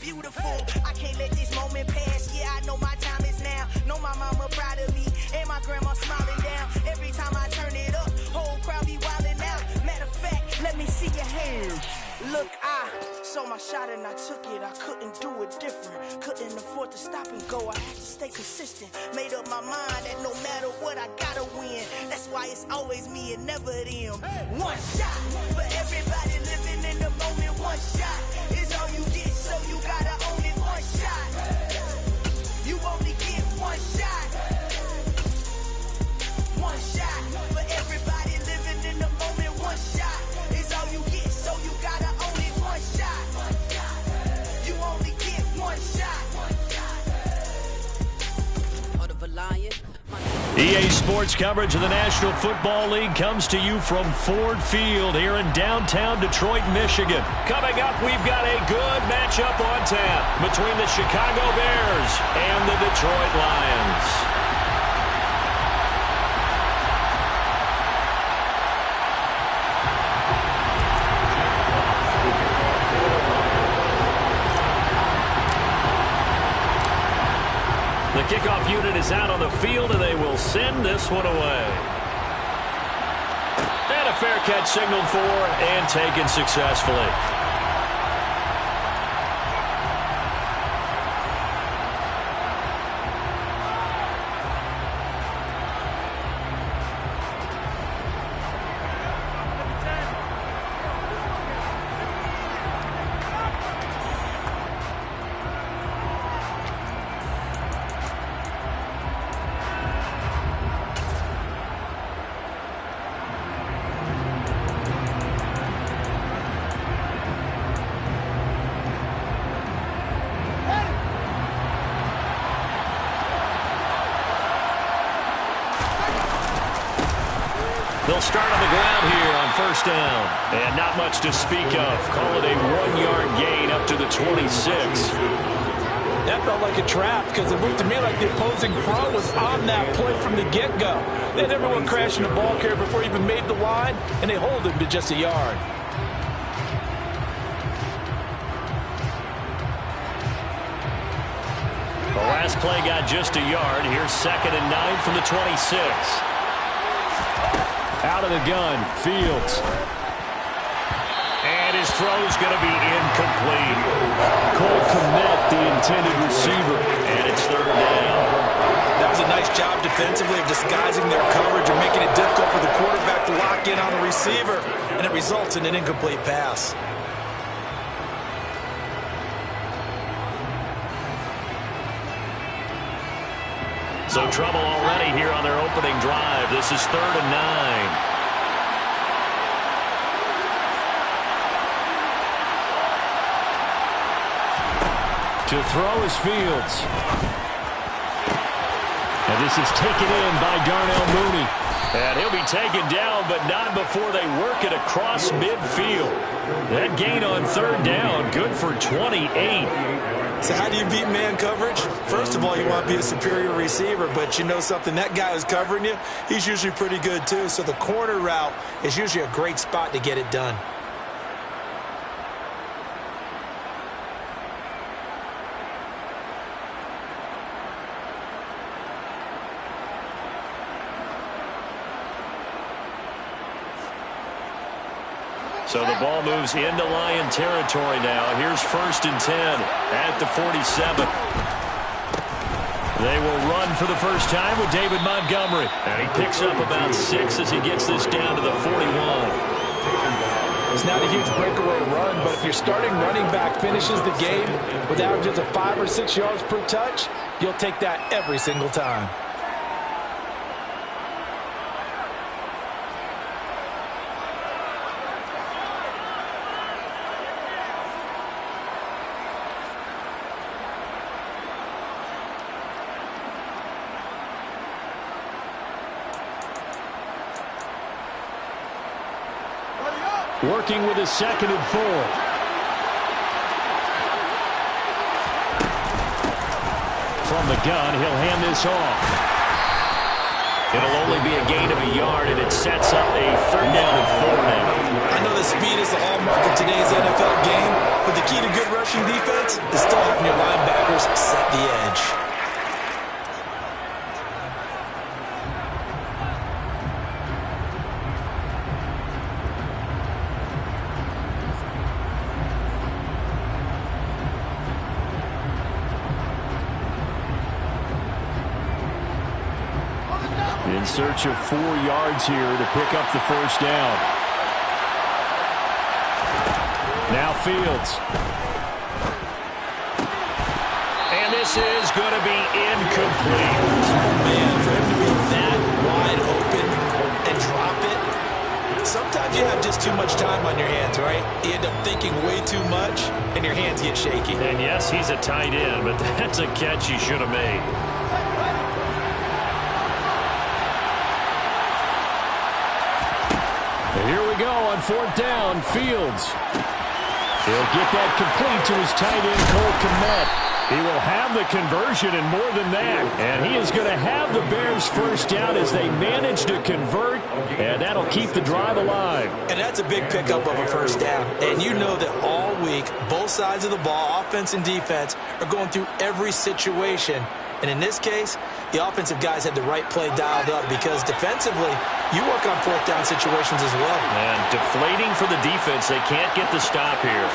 beautiful. I can't let this moment pass. Yeah, I know my time is now. Know my mama proud of me and my grandma smiling down. Every time I turn it up, whole crowd be wildin' out. Matter of fact, let me see your hands. Look, I saw my shot and I took it. I couldn't do it different. Couldn't afford to stop and go. I had to stay consistent. Made up my mind that no matter what, I gotta win. That's why it's always me and never them. One shot for everybody living in the moment. One shot is all you get, so you gotta own it. One shot. You only get one shot. One shot for everybody living in the moment. One shot is all you get, so you gotta own it. One shot. You only get one shot. Heart of a lion. EA Sports coverage of the National Football League comes to you from Ford Field here in downtown Detroit, Michigan. Coming up, we've got a good matchup on tap between the Chicago Bears and the Detroit Lions. The kickoff unit is out on the field, and they will send this one away. And a fair catch signaled for and taken successfully. They'll start on the ground here on first down. And not much to speak of. Call it a 1-yard gain up to the 26. That felt like a trap because it looked to me like the opposing front was on that play from the get-go. They had everyone crashing the ball carrier before he even made the line, and they hold him to just a yard. The last play got just a yard. Here's 2nd and 9 from the 26. Out of the gun, Fields. And his throw is going to be incomplete. Cole Kmet, the intended receiver, and it's 3rd down. That was a nice job defensively of disguising their coverage and making it difficult for the quarterback to lock in on the receiver, and it results in an incomplete pass. So trouble already here on their opening drive. This is 3rd and 9. To throw is Fields. And this is taken in by Darnell Mooney. And he'll be taken down, but not before they work it across midfield. That gain on 3rd down, good for 28. So how do you beat man coverage? First of all, you want to be a superior receiver, but you know something, that guy who's covering you, he's usually pretty good too. So the corner route is usually a great spot to get it done. So the ball moves into Lion territory now. Here's 1st and 10 at the 47. They will run for the first time with David Montgomery. And he picks up about 6 as he gets this down to the 41. It's not a huge breakaway run, but if your starting running back finishes the game with averages of 5 or 6 yards per touch, you'll take that every single time. Working with his 2nd and 4. From the gun, he'll hand this off. It'll only be a gain of a yard, and it sets up a 3rd down and 4 now. I know the speed is the hallmark of today's NFL game, but the key to good rushing defense is still having your linebackers set the edge. In search of 4 yards here to pick up the 1st down. Now Fields. And this is going to be incomplete. Man, for him to be that wide open and drop it, sometimes you have just too much time on your hands, right? You end up thinking way too much, and your hands get shaky. And yes, he's a tight end, but that's a catch he should have made. Here we go on 4th down. Fields. He'll get that complete to his tight end, Cole Kmet. He will have the conversion and more than that. And he is going to have the Bears' 1st down as they manage to convert. And that'll keep the drive alive. And that's a big pickup of a 1st down. And you know that all week, both sides of the ball, offense and defense, are going through every situation. And in this case, the offensive guys had the right play dialed up because defensively, you work on 4th down situations as well. And deflating for the defense. They can't get the stop here.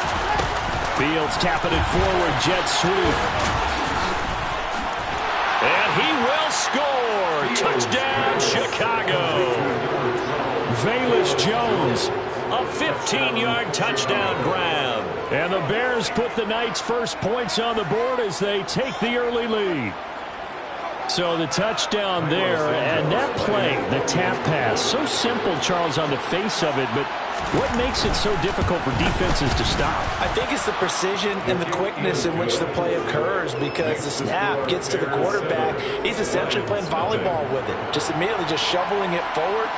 Fields tapping it forward, jet sweep. And he will score. Touchdown, Chicago. Velus Jones, a 15-yard touchdown grab. And the Bears put the Knights' first points on the board as they take the early lead. So the touchdown there, and that play, the tap pass, so simple, Charles, on the face of it, but what makes it so difficult for defenses to stop? I think it's the precision and the quickness in which the play occurs because the snap gets to the quarterback. He's essentially playing volleyball with it, just immediately just shoveling it forward.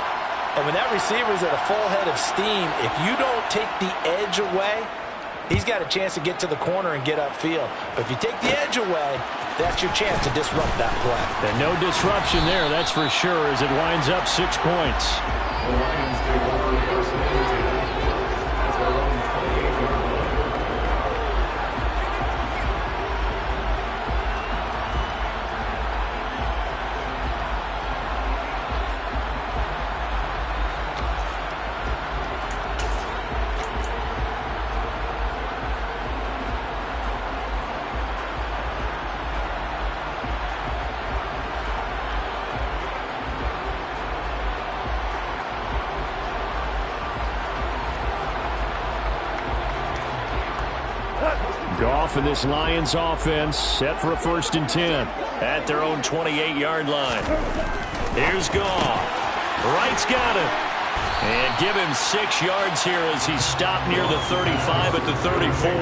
And when that receiver's at a full head of steam, if you don't take the edge away, he's got a chance to get to the corner and get upfield. But if you take the edge away, that's your chance to disrupt that play. And no disruption there, that's for sure, as it winds up 6 points. Goff and this Lions offense set for a 1st and 10 at their own 28-yard line. Here's Goff. Wright's got it. And give him 6 yards here as he stopped near the 35 at the 34.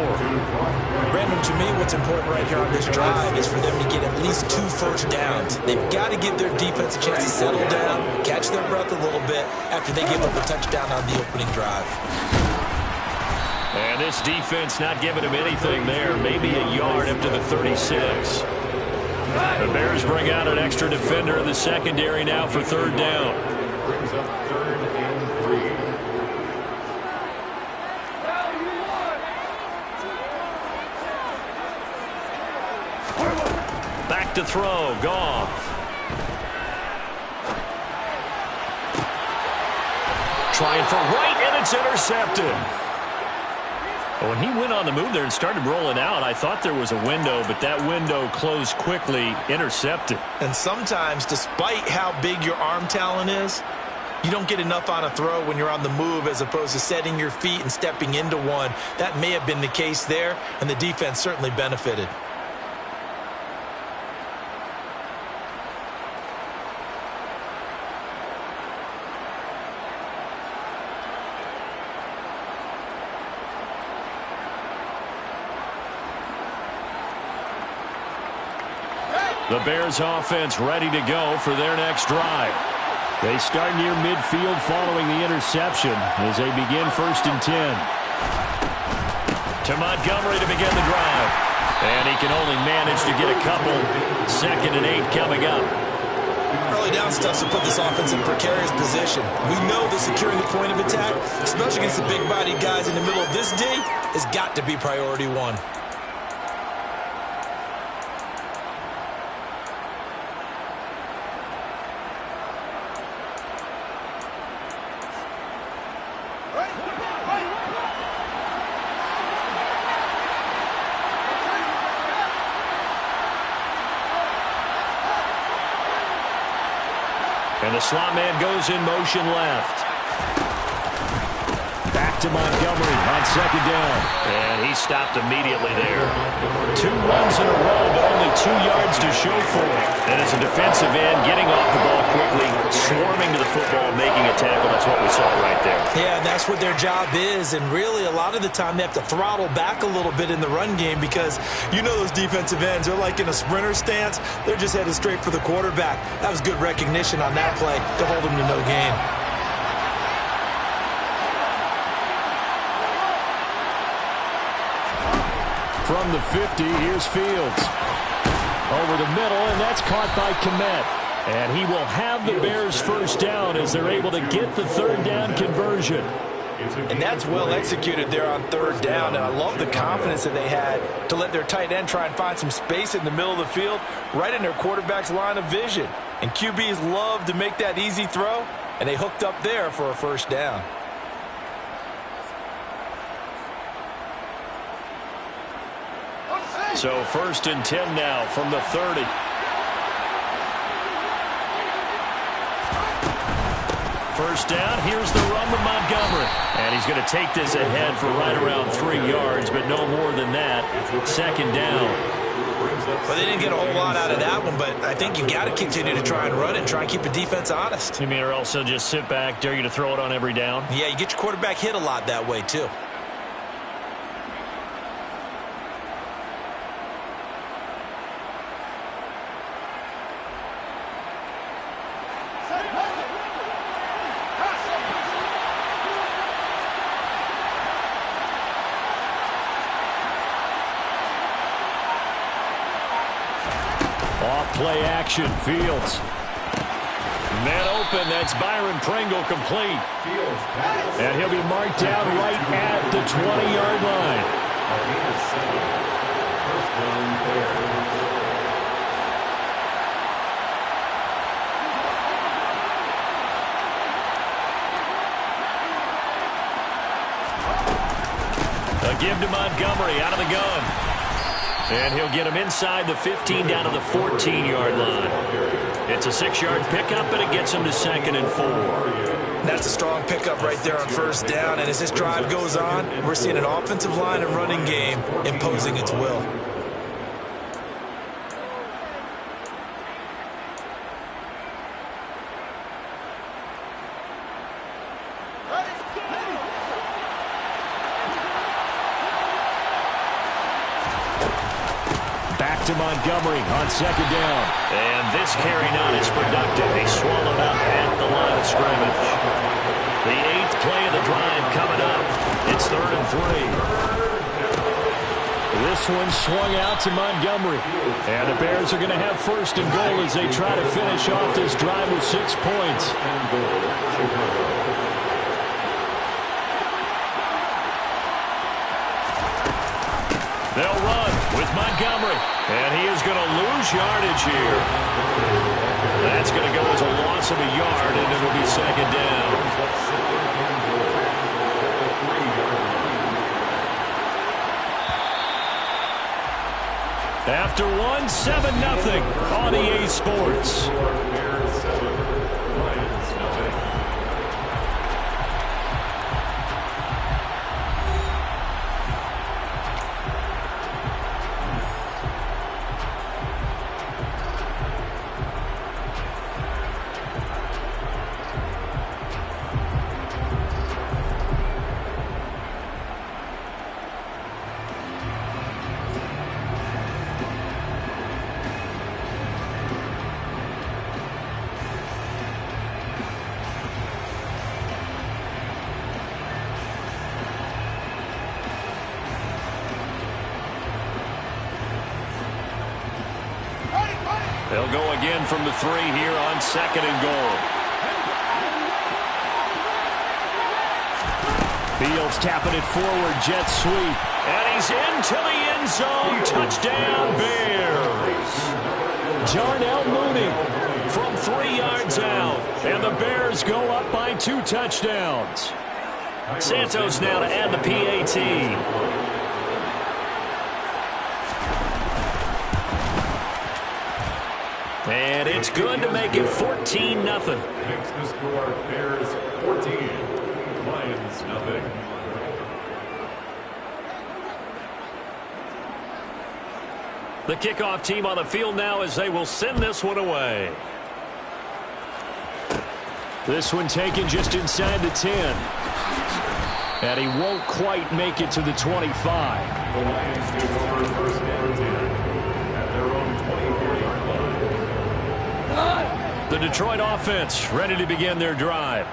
Brandon, to me, what's important right here on this drive is for them to get at least 2 first downs. They've got to give their defense a chance to settle down, catch their breath a little bit after they give up a touchdown on the opening drive. And this defense not giving him anything there. Maybe a yard up to the 36. The Bears bring out an extra defender in the secondary now for 3rd down. Brings up 3rd and 3. Back to throw. Goff. Trying for Wright, and it's intercepted. When he went on the move there and started rolling out, I thought there was a window, but that window closed quickly, intercepted. And sometimes, despite how big your arm talent is, you don't get enough on a throw when you're on the move as opposed to setting your feet and stepping into one. That may have been the case there, and the defense certainly benefited. The Bears offense ready to go for their next drive. They start near midfield following the interception as they begin 1st and 10. To Montgomery to begin the drive. And he can only manage to get a couple. 2nd and 8 coming up. early down stuff to put this offense in a precarious position. We know that securing the point of attack, especially against the big-bodied guys in the middle of this D, has got to be priority one. And the slot man goes in motion left. Back to Montgomery on second down. And he stopped immediately there. 2 runs in a row, but only 2 yards to show for it. And as a defensive end, getting off the ball quickly, swarming to the football, making a tackle. That's what we saw right there. Yeah, that's what their job is. And really, a lot of the time, they have to throttle back a little bit in the run game because you know those defensive ends, they're like in a sprinter stance. They're just headed straight for the quarterback. That was good recognition on that play to hold them to no gain. From the 50, here's Fields. Over the middle, and that's caught by Kmet. And he will have the Bears first down as they're able to get the third down conversion. And that's well executed there on third down. And I love the confidence that they had to let their tight end try and find some space in the middle of the field, right in their quarterback's line of vision. And QBs love to make that easy throw, and they hooked up there for a first down. So 1st and 10 now from the 30. First down, here's the run with Montgomery. And he's going to take this ahead for right around 3 yards, but no more than that. Second down. Well, they didn't get a whole lot out of that one, but I think you've got to continue to try and run it and try and keep the defense honest. You mean, or else they'll just sit back, dare you to throw it on every down? Yeah, you get your quarterback hit a lot that way, too. Play action, Fields. Man open, that's Byron Pringle complete. And he'll be marked down right at the 20-yard line. A give to Montgomery out of the gun. And he'll get him inside the 15 down to the 14-yard line. It's a 6-yard pickup, but it gets him to 2nd and 4. That's a strong pickup right there on first down. And as this drive goes on, we're seeing an offensive line and running game imposing its will. To Montgomery on second down. And this carry not as productive. He swallowed up at the line of scrimmage. The 8th play of the drive coming up. It's 3rd and 3. This one swung out to Montgomery. And the Bears are going to have 1st and goal as they try to finish off this drive with 6 points. They'll run with Montgomery. And he is going to lose yardage here. That's going to go as a loss of a yard, and it will be 2nd down. After one, 7-0 on EA Sports. again from the 3 here on 2nd and goal. Fields tapping it forward, jet sweep. And he's into the end zone. Touchdown, Bears. Darnell Mooney from 3 yards out. And the Bears go up by 2 touchdowns. Santos now to add the PAT. And it's good to make it 14-0. Makes the score Bears 14, Lions nothing. The kickoff team on the field now as they will send this one away. This one taken just inside the 10. And he won't quite make it to the 25. The Lions take over first down 10 at their own 24-yard line. The Detroit offense ready to begin their drive.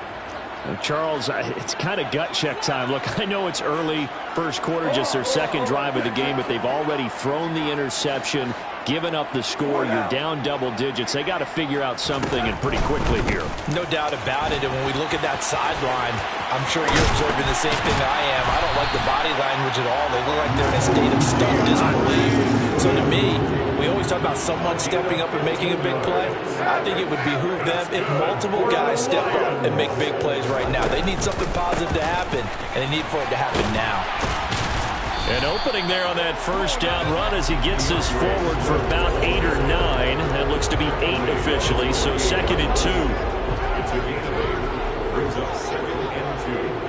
Charles, it's kind of gut check time. Look, I know it's early, first quarter, just their second drive of the game, but they've already thrown the interception, given up the score. You're down double digits. They got to figure out something, and pretty quickly here. No doubt about it. And when we look at that sideline, I'm sure you're observing the same thing I am. I don't like the body language at all. They look like they're in a state of stunned disbelief. So to me, we always talk about someone stepping up and making a big play. I think it would behoove them if multiple guys step up and make big plays right now. They need something positive to happen, and they need for it to happen now. An opening there on that first down run as he gets this forward for about 8 or 9. That looks to be 8 officially, so 2nd and 2. It's a gain of 8. Brings up 2nd and 2.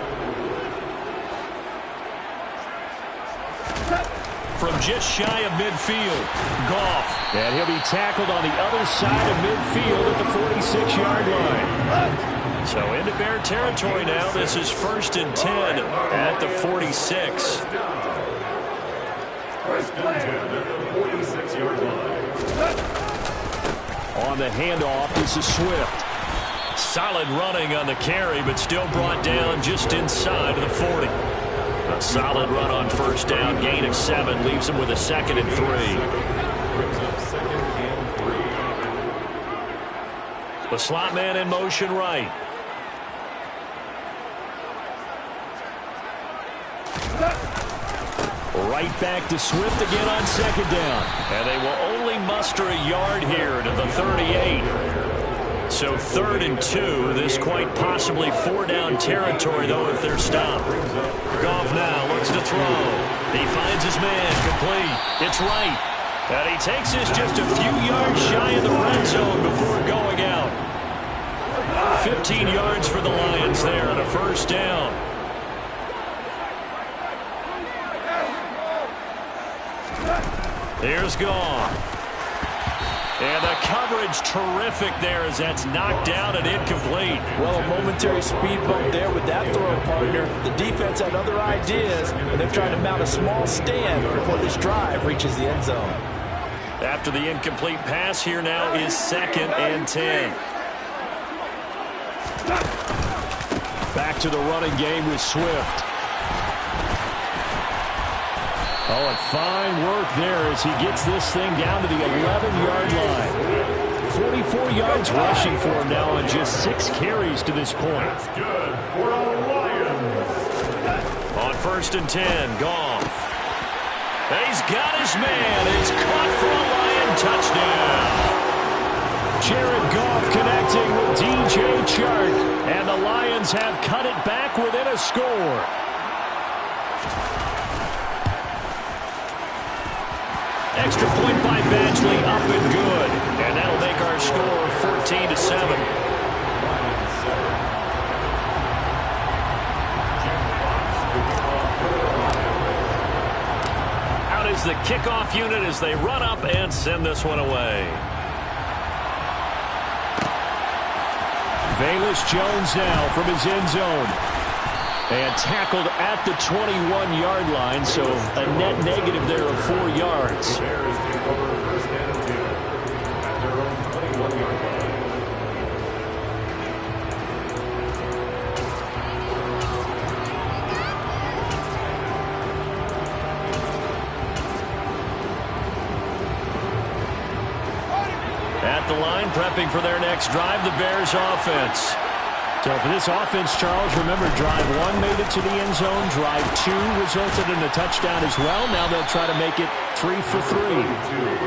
From just shy of midfield, Goff. And he'll be tackled on the other side of midfield at the 46-yard line. So into Bear territory now. This is 1st and 10 at the 46. First down 10 at the 46-yard line. On the handoff, this is Swift. Solid running on the carry, but still brought down just inside of the 40. A solid run on first down, gain of 7, leaves him with a 2nd and 3. Brings up 2nd and 3. The slot man in motion right. Right back to Swift again on 2nd down. And they will only muster a yard here to the 38. So 3rd and 2. This quite possibly 4-down territory, though, if they're stopped. Goff now looks to throw. He finds his man complete. It's right. And he takes this just a few yards shy of the red zone before going out. 15 yards for the Lions there on a first down. Here's Goff. And the coverage terrific there as that's knocked down and incomplete. Well, a momentary speed bump there with that throw partner. The defense had other ideas, and they're trying to mount a small stand before this drive reaches the end zone. After the incomplete pass, here now is 2nd and 10. Back to the running game with Swift. Oh, and fine work there as he gets this thing down to the 11-yard line. 44 yards rushing for him now on just 6 carries to this point. That's good for the Lions. On 1st and 10, Goff. And he's got his man. It's caught for a Lion touchdown. Jared Goff connecting with DJ Chark. And the Lions have cut it back within a score. Extra point by Badgley, up and good. And that'll make our score 14-7. Out is the kickoff unit as they run up and send this one away. Velus Jones now from his end zone. And tackled at the 21-yard line, so a net negative there of 4 yards. Bears take over 1st and 10 at their own 21-yard line. At the line, prepping for their next drive, the Bears offense. So for this offense, Charles, remember, drive 1 made it to the end zone. Drive 2 resulted in a touchdown as well. Now they'll try to make it 3 for 3.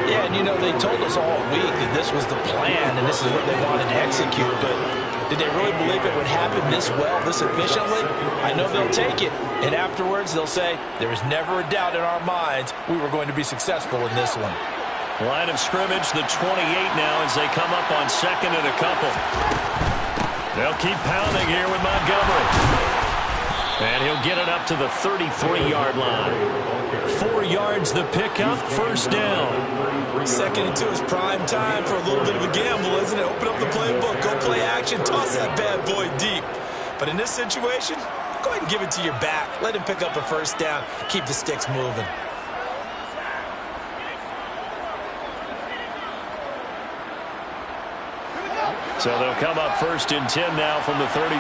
Yeah, and you know, they told us all week that this was the plan and this is what they wanted to execute, but did they really believe it would happen this well, this efficiently? I know they'll take it, and afterwards they'll say, there was never a doubt in our minds we were going to be successful in this one. Line of scrimmage, the 28 now as they come up on 2nd and a couple. They'll keep pounding here with Montgomery. And he'll get it up to the 33-yard line. 4 yards the pickup, first down. 2nd and 2 is prime time for a little bit of a gamble, isn't it? Open up the playbook, go play action, toss that bad boy deep. But in this situation, go ahead and give it to your back. Let him pick up a first down, keep the sticks moving. So they'll come up 1st and 10 now from the 33.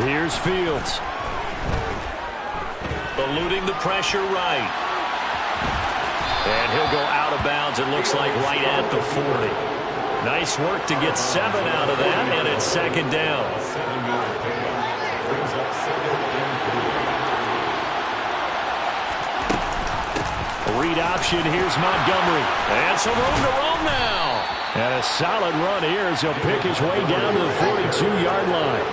Here's Fields. Eluding the pressure right. And he'll go out of bounds, it looks like, right at the 40. Nice work to get 7 out of that, and it's 2nd down. Read option, here's Montgomery. And some room to roam now. And a solid run here as he'll pick his way down to the 42-yard line.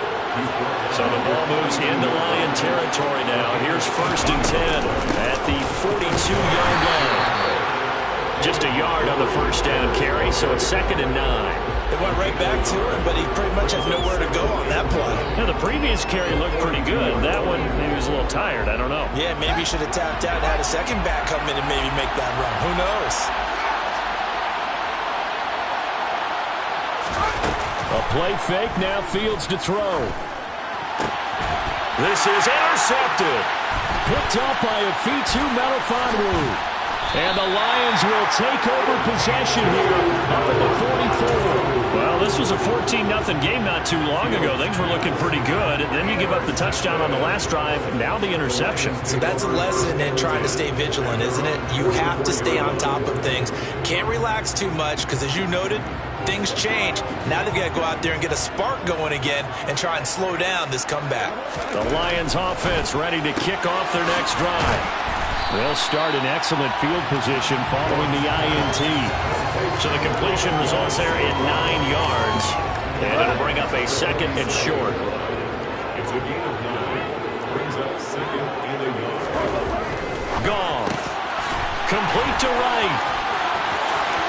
So the ball moves into Lion territory now. Here's 1st and 10 at the 42-yard line. Just a yard on the first down carry, so it's 2nd and 9. They went right back to him, but he pretty much has nowhere to go on that play. Yeah, the previous carry looked pretty good. That one, maybe he was a little tired. I don't know. Yeah, maybe he should have tapped out and had a second back come in and maybe make that run. Who knows? A play fake, now Fields to throw. This is intercepted. Picked up by Afitu Melifonwu. And the Lions will take over possession here up at the 44. Well, this was a 14-0 game not too long ago. Things were looking pretty good. And then you give up the touchdown on the last drive. Now the interception. So that's a lesson in trying to stay vigilant, isn't it? You have to stay on top of things. Can't relax too much because, as you noted, things change. Now they've got to go out there and get a spark going again and try and slow down this comeback. The Lions offense ready to kick off their next drive. They'll start in excellent field position following the INT. So the completion results there at 9 yards. And it'll bring up a 2nd and short. It's a gain of 9. Brings up 2nd and a yard. Goff. Complete to right.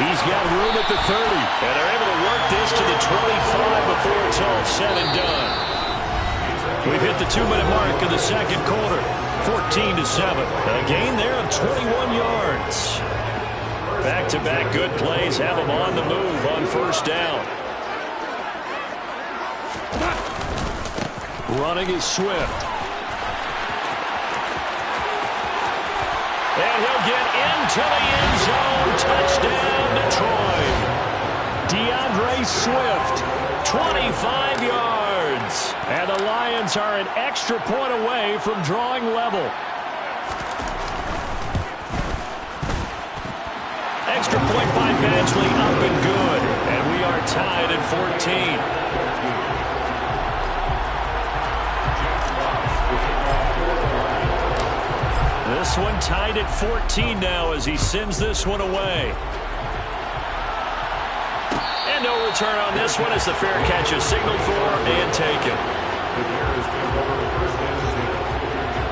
He's got room at the 30. And they're able to work this to the 25 before it's all said and done. We've hit the 2-minute mark in the second quarter. 14-7. A gain there of 21 yards. Back-to-back good plays have them on the move on first down. Running is Swift. And he'll get into the end zone. Touchdown, Detroit. DeAndre Swift, 25 yards. And the Lions are an extra point away from drawing level. Extra point by Badgley, up and good. And we are tied at 14. This one tied at 14 now as he sends this one away. And no return on this one as the fair catch is signaled for and taken. The Bears take over 1st and 10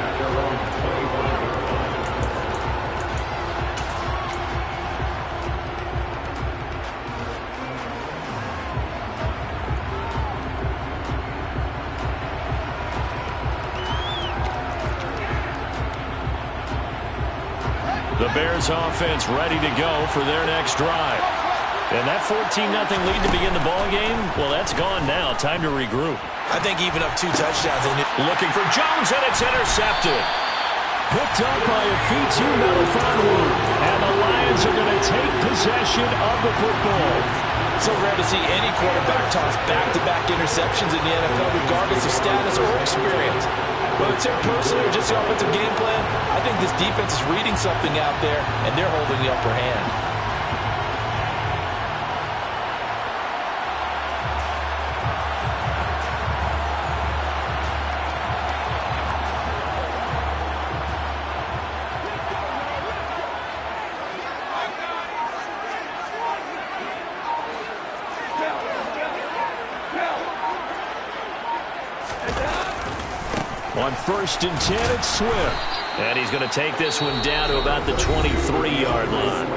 at their own 25. The Bears offense ready to go for their next drive. And that 14-0 lead to begin the ball game, well, that's gone now. Time to regroup. I think even up 2 touchdowns. Looking for Jones, and it's intercepted. Picked up by Afitu Melifonwu. And the Lions are going to take possession of the football. So rare to see any quarterback toss back-to-back interceptions in the NFL, regardless of status or experience. Whether it's him personally or just the offensive game plan, I think this defense is reading something out there, and they're holding the upper hand. On 1st and 10, it's Swift. And he's going to take this one down to about the 23-yard line.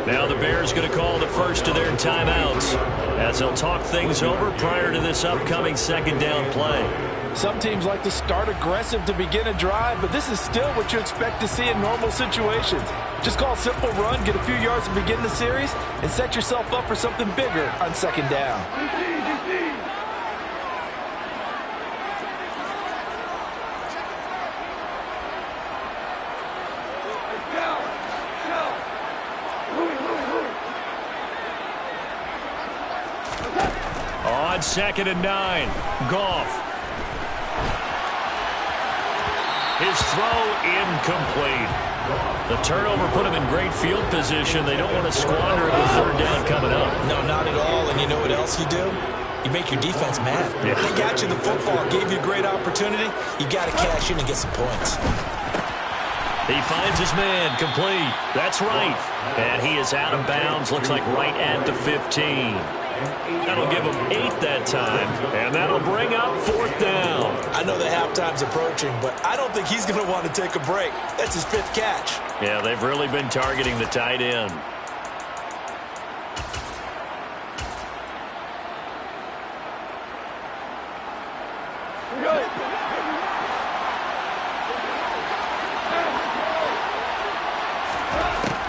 Now the Bears going to call the first of their timeouts as they'll talk things over prior to this upcoming second down play. Some teams like to start aggressive to begin a drive, but this is still what you expect to see in normal situations. Just call a simple run, get a few yards to begin the series, and set yourself up for something bigger on second down. On 2nd and 9, Goff. His throw incomplete. The turnover put him in great field position. They don't want to squander it with 3rd down coming up. No, not at all. And you know what else you do? You make your defense mad. Yeah. They got you the football, gave you a great opportunity. You got to cash in and get some points. He finds his man, complete. That's right. And he is out of bounds. Looks like right at the 15. That'll give him 8 that time, and that'll bring up 4th down. I know that halftime's approaching, but I don't think he's going to want to take a break. That's his 5th catch. Yeah, they've really been targeting the tight end.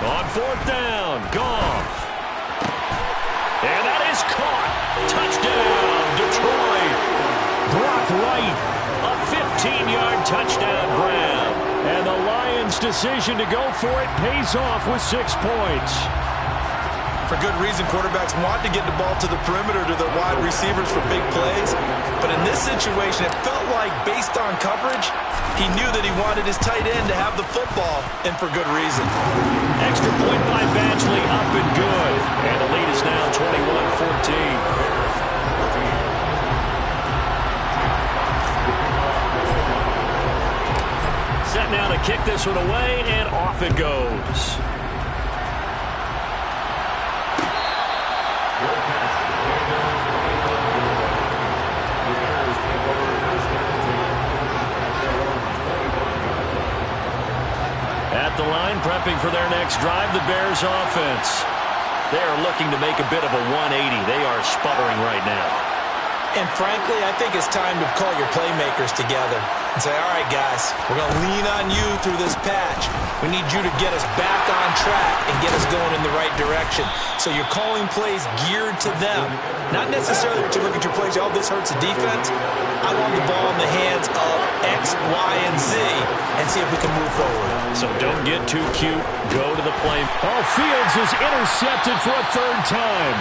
On 4th down, Goff. And that is caught. Touchdown, Detroit. Brock Wright, a 15-yard touchdown grab. And the Lions' decision to go for it pays off with 6 points. For good reason, quarterbacks want to get the ball to the perimeter to their wide receivers for big plays. But in this situation, it felt like, based on coverage, he knew that he wanted his tight end to have the football, and for good reason. Extra point by Badgley, up and good. And the lead is now 21-14. Set now to kick this one away, and off it goes. At the line, prepping for their next drive, the Bears offense. They are looking to make a bit of a 180. They are sputtering right now. And frankly, I think it's time to call your playmakers together and say, all right, guys, we're going to lean on you through this patch. We need you to get us back on track and get us going in the right direction. So you're calling plays geared to them. Not necessarily what you look at your plays, oh, this hurts the defense. I want the ball in the hands of X, Y, and Z and see if we can move forward. So don't get too cute. Go to the play. Oh, Fields is intercepted for a 3rd time.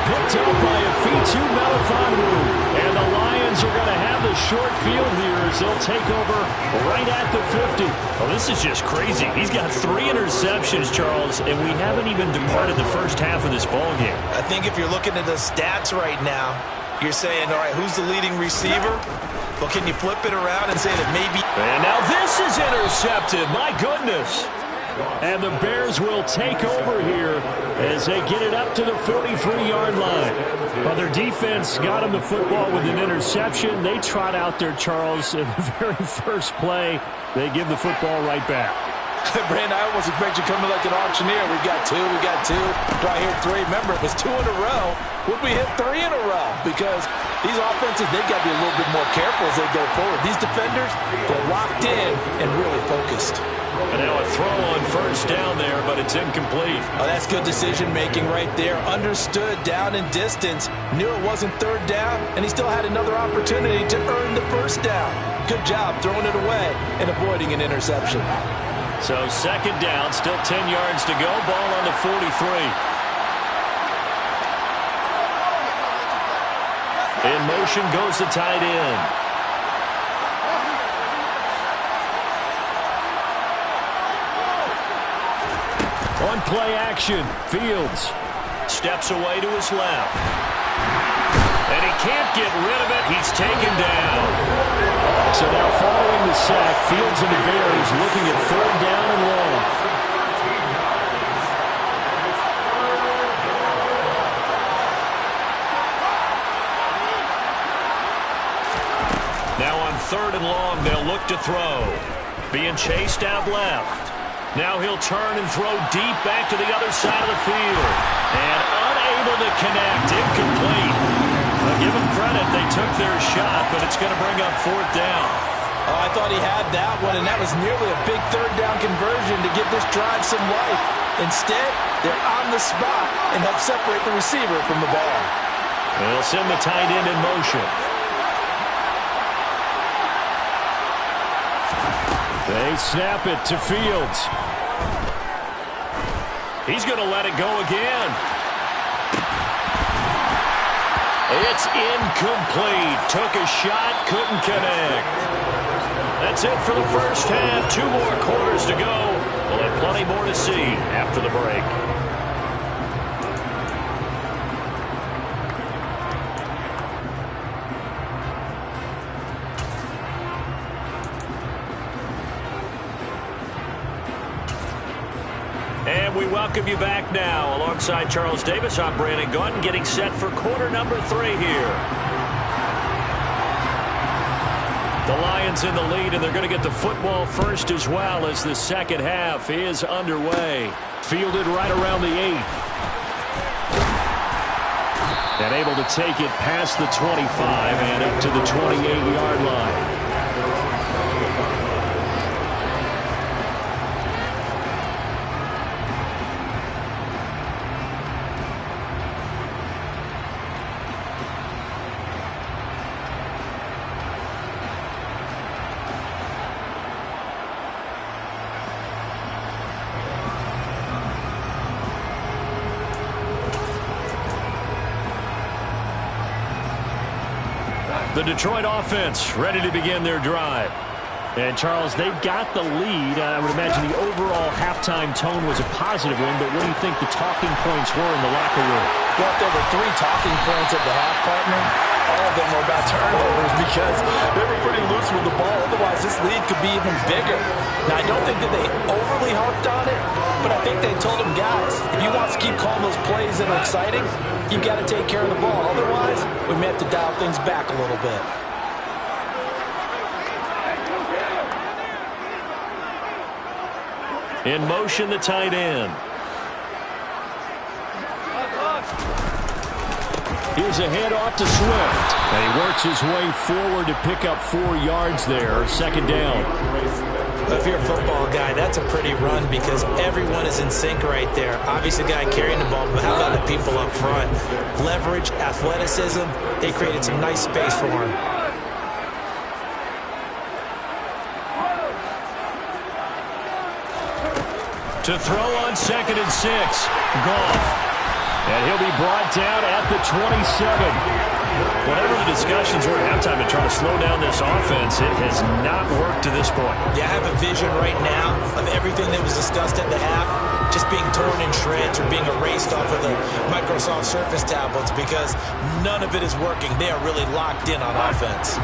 Picked up by Afitu Melifonwu. And the Lions are going to have the short field here as they'll take over right at the 50. Oh, this is just crazy. He's got 3 interceptions, Charles, and we haven't even departed the first half of this ball game. I think if you're looking at the stats right now, you're saying, all right, who's the leading receiver? Well, can you flip it around and say that maybe... And now this is intercepted. My goodness. And the Bears will take over here as they get it up to the 43-yard line. Well, their defense got them the football with an interception. They trot out there, Charles, in the very first play. They give the football right back. Brandon, I almost expect you coming like an auctioneer. We got 2, do I hear 3? Remember, it was 2 in a row. Would we hit 3 in a row? Because these offenses, they've got to be a little bit more careful as they go forward. These defenders, they're locked in and really focused. And now a throw on 1st down there, but it's incomplete. Oh, that's good decision-making right there. Understood down and distance. Knew it wasn't 3rd down, and he still had another opportunity to earn the 1st down. Good job throwing it away and avoiding an interception. So 2nd down, still 10 yards to go. Ball on the 43. In motion goes the tight end. play action. Fields steps away to his left. And he can't get rid of it. He's taken down. So now following the sack, Fields and the Bears looking at 4th down and long. Now on 3rd and long, they'll look to throw. Being chased out left. Now he'll turn and throw deep back to the other side of the field. And unable to connect. Incomplete. Well, give them credit. They took their shot, but it's going to bring up 4th down. Oh, I thought he had that one, and that was nearly a big 3rd down conversion to give this drive some life. Instead, they're on the spot and help separate the receiver from the ball. They'll send the tight end in motion. They snap it to Fields. He's going to let it go again. It's incomplete. Took a shot, couldn't connect. That's it for the first half. 2 more quarters to go. We'll have plenty more to see after the break. And we welcome you back now. Alongside Charles Davis, I'm Brandon Gaudin, getting set for quarter number 3 here. The Lions in the lead, and they're going to get the football first as well as the second half is underway. Fielded right around the 8. And able to take it past the 25 and up to the 28-yard line. The Detroit offense ready to begin their drive. And, Charles, they've got the lead. I would imagine the overall halftime tone was a positive one, but what do you think the talking points were in the locker room? Well, if there were 3 talking points at the half, partner, all of them were about turnovers because they were pretty loose with the ball. Otherwise, this lead could be even bigger. Now, I don't think that they overly harped on it, but I think they told them, guys, if you want to keep calling those plays that are exciting, you've got to take care of the ball. Otherwise, we may have to dial things back a little bit. In motion, the tight end. Here's a handoff to Swift. And he works his way forward to pick up 4 yards there. Second down. If you're a football guy, that's a pretty run because everyone is in sync right there. Obviously, the guy carrying the ball, but how about the people up front? Leverage, athleticism, they created some nice space for him. To throw on 2nd and 6. Goff. And he'll be brought down at the 27. Whatever the discussions were at halftime to try to slow down this offense, it has not worked to this point. Yeah, I have a vision right now of everything that was discussed at the half just being torn in shreds or being erased off of the Microsoft Surface tablets because none of it is working. They are really locked in on offense.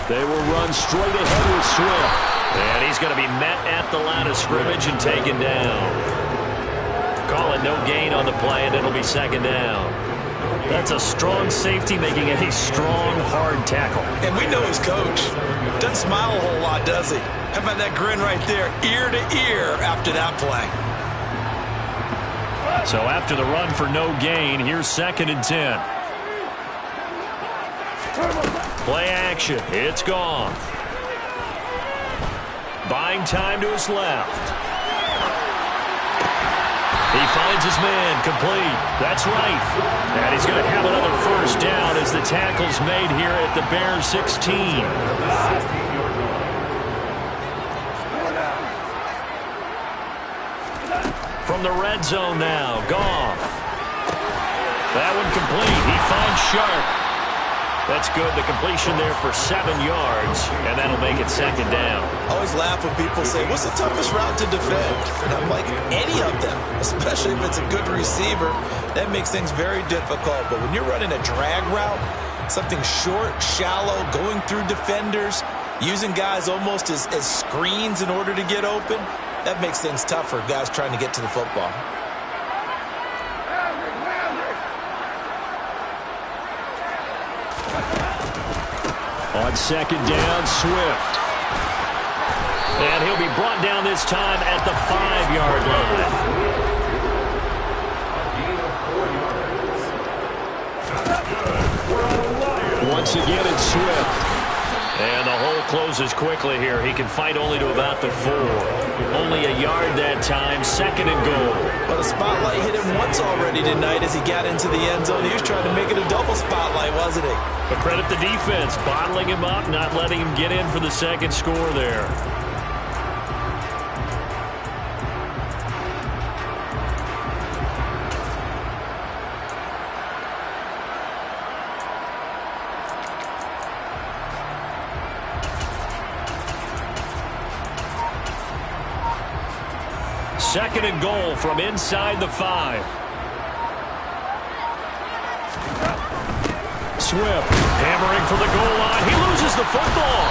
They will run straight ahead with Swift. And he's going to be met at the line of scrimmage and taken down. Call it no gain on the play, and it'll be second down. That's a strong safety making a strong, hard tackle. And we know his coach. Doesn't smile a whole lot, does he? How about that grin right there, ear to ear after that play? So after the run for no gain, here's 2nd and 10. Play action. It's gone. Buying time to his left. He finds his man complete. That's right. And he's going to have another first down as the tackle's made here at the Bears 16. From the red zone now, Goff. That one complete. He finds Sharp. That's good. The completion there for 7 yards, and that'll make it 2nd down. I always laugh when people say, what's the toughest route to defend? And I'm like, any of them, especially if it's a good receiver. That makes things very difficult. But when you're running a drag route, something short, shallow, going through defenders, using guys almost as screens in order to get open, that makes things tough for guys trying to get to the football. On 2nd down, Swift. And he'll be brought down this time at the 5-yard line. Once again, it's Swift. And the hole closes quickly here. He can fight only to about the 4. Only a yard that time, 2nd and goal. Well, the spotlight hit him once already tonight as he got into the end zone. He was trying to make it a double spotlight, wasn't he? But credit the defense, bottling him up, not letting him get in for the 2nd score there. Second and goal from inside the 5. Swift hammering for the goal line. He loses the football.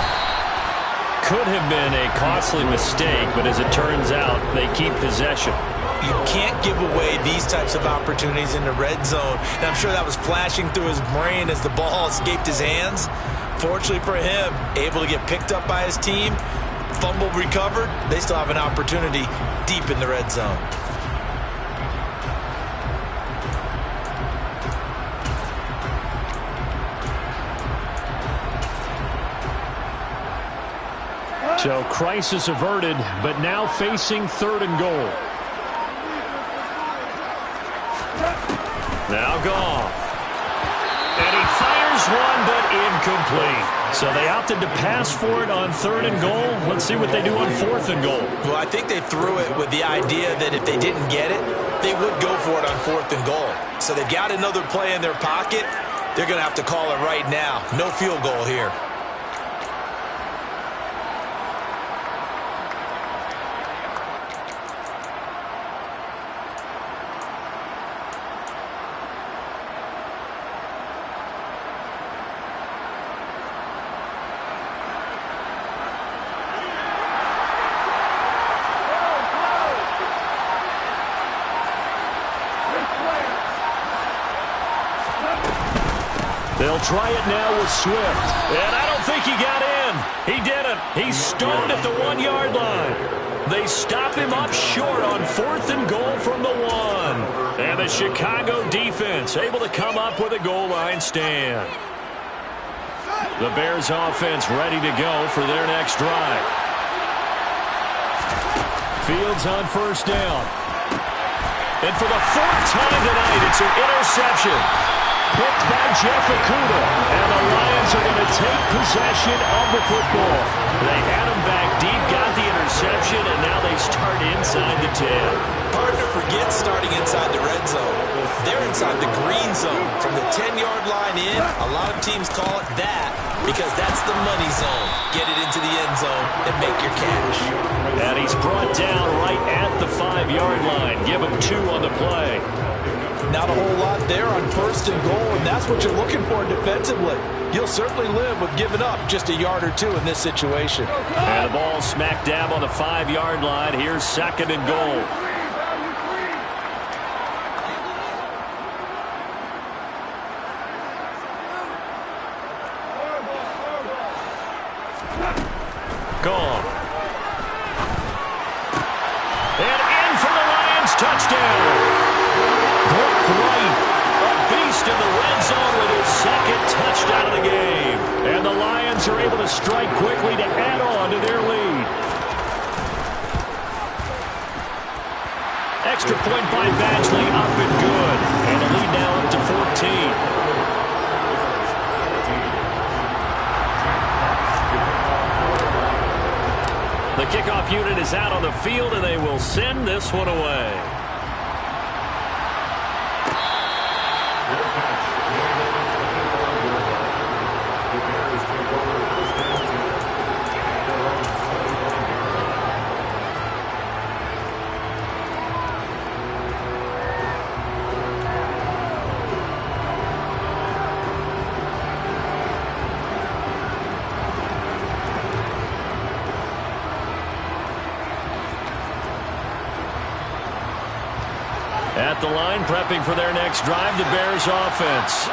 Could have been a costly mistake, but as it turns out, they keep possession. You can't give away these types of opportunities in the red zone. And I'm sure that was flashing through his brain as the ball escaped his hands. Fortunately for him, able to get picked up by his team, fumble recovered. They still have an opportunity deep in the red zone. So crisis averted, but now facing 3rd and goal. Now Goff. And he fires one, but incomplete. So they opted to pass for it on 3rd and goal. Let's see what they do on 4th and goal. Well, I think they threw it with the idea that if they didn't get it, they would go for it on 4th and goal. So they've got another play in their pocket. They're going to have to call it right now. No field goal here. They'll try it now with Swift. And I don't think he got in. He didn't. He's stoned at the 1-yard line. They stop him up short on 4th and goal from the 1. And the Chicago defense able to come up with a goal line stand. The Bears offense ready to go for their next drive. Fields on 1st down. And for the 4th time tonight, it's an interception. Picked by Jeff Okudah. And the Lions are going to take possession of the football. They had him back deep, got the interception, and now they start inside the 10. Hard to forget starting inside the red zone. They're inside the green zone. From the 10-yard line in, a lot of teams call it that because that's the money zone. Get it into the end zone and make your cash. And he's brought down right at the 5-yard line. Give him 2 on the play. Not a whole lot there on 1st and goal, and that's what you're looking for defensively. You'll certainly live with giving up just a yard or 2 in this situation. And the ball smack dab on the 5-yard line. Here's 2nd and goal. Gone. And in for the Lions. Touchdown. Brock Wright, a beast in the red zone with his 2nd touchdown of the game. And the Lions are able to strike quickly to add on to their lead. Extra point by Badgley, up and good. And the lead now up to 14. The kickoff unit is out on the field, and they will send this one away. at the line, prepping for their next drive, the Bears offense.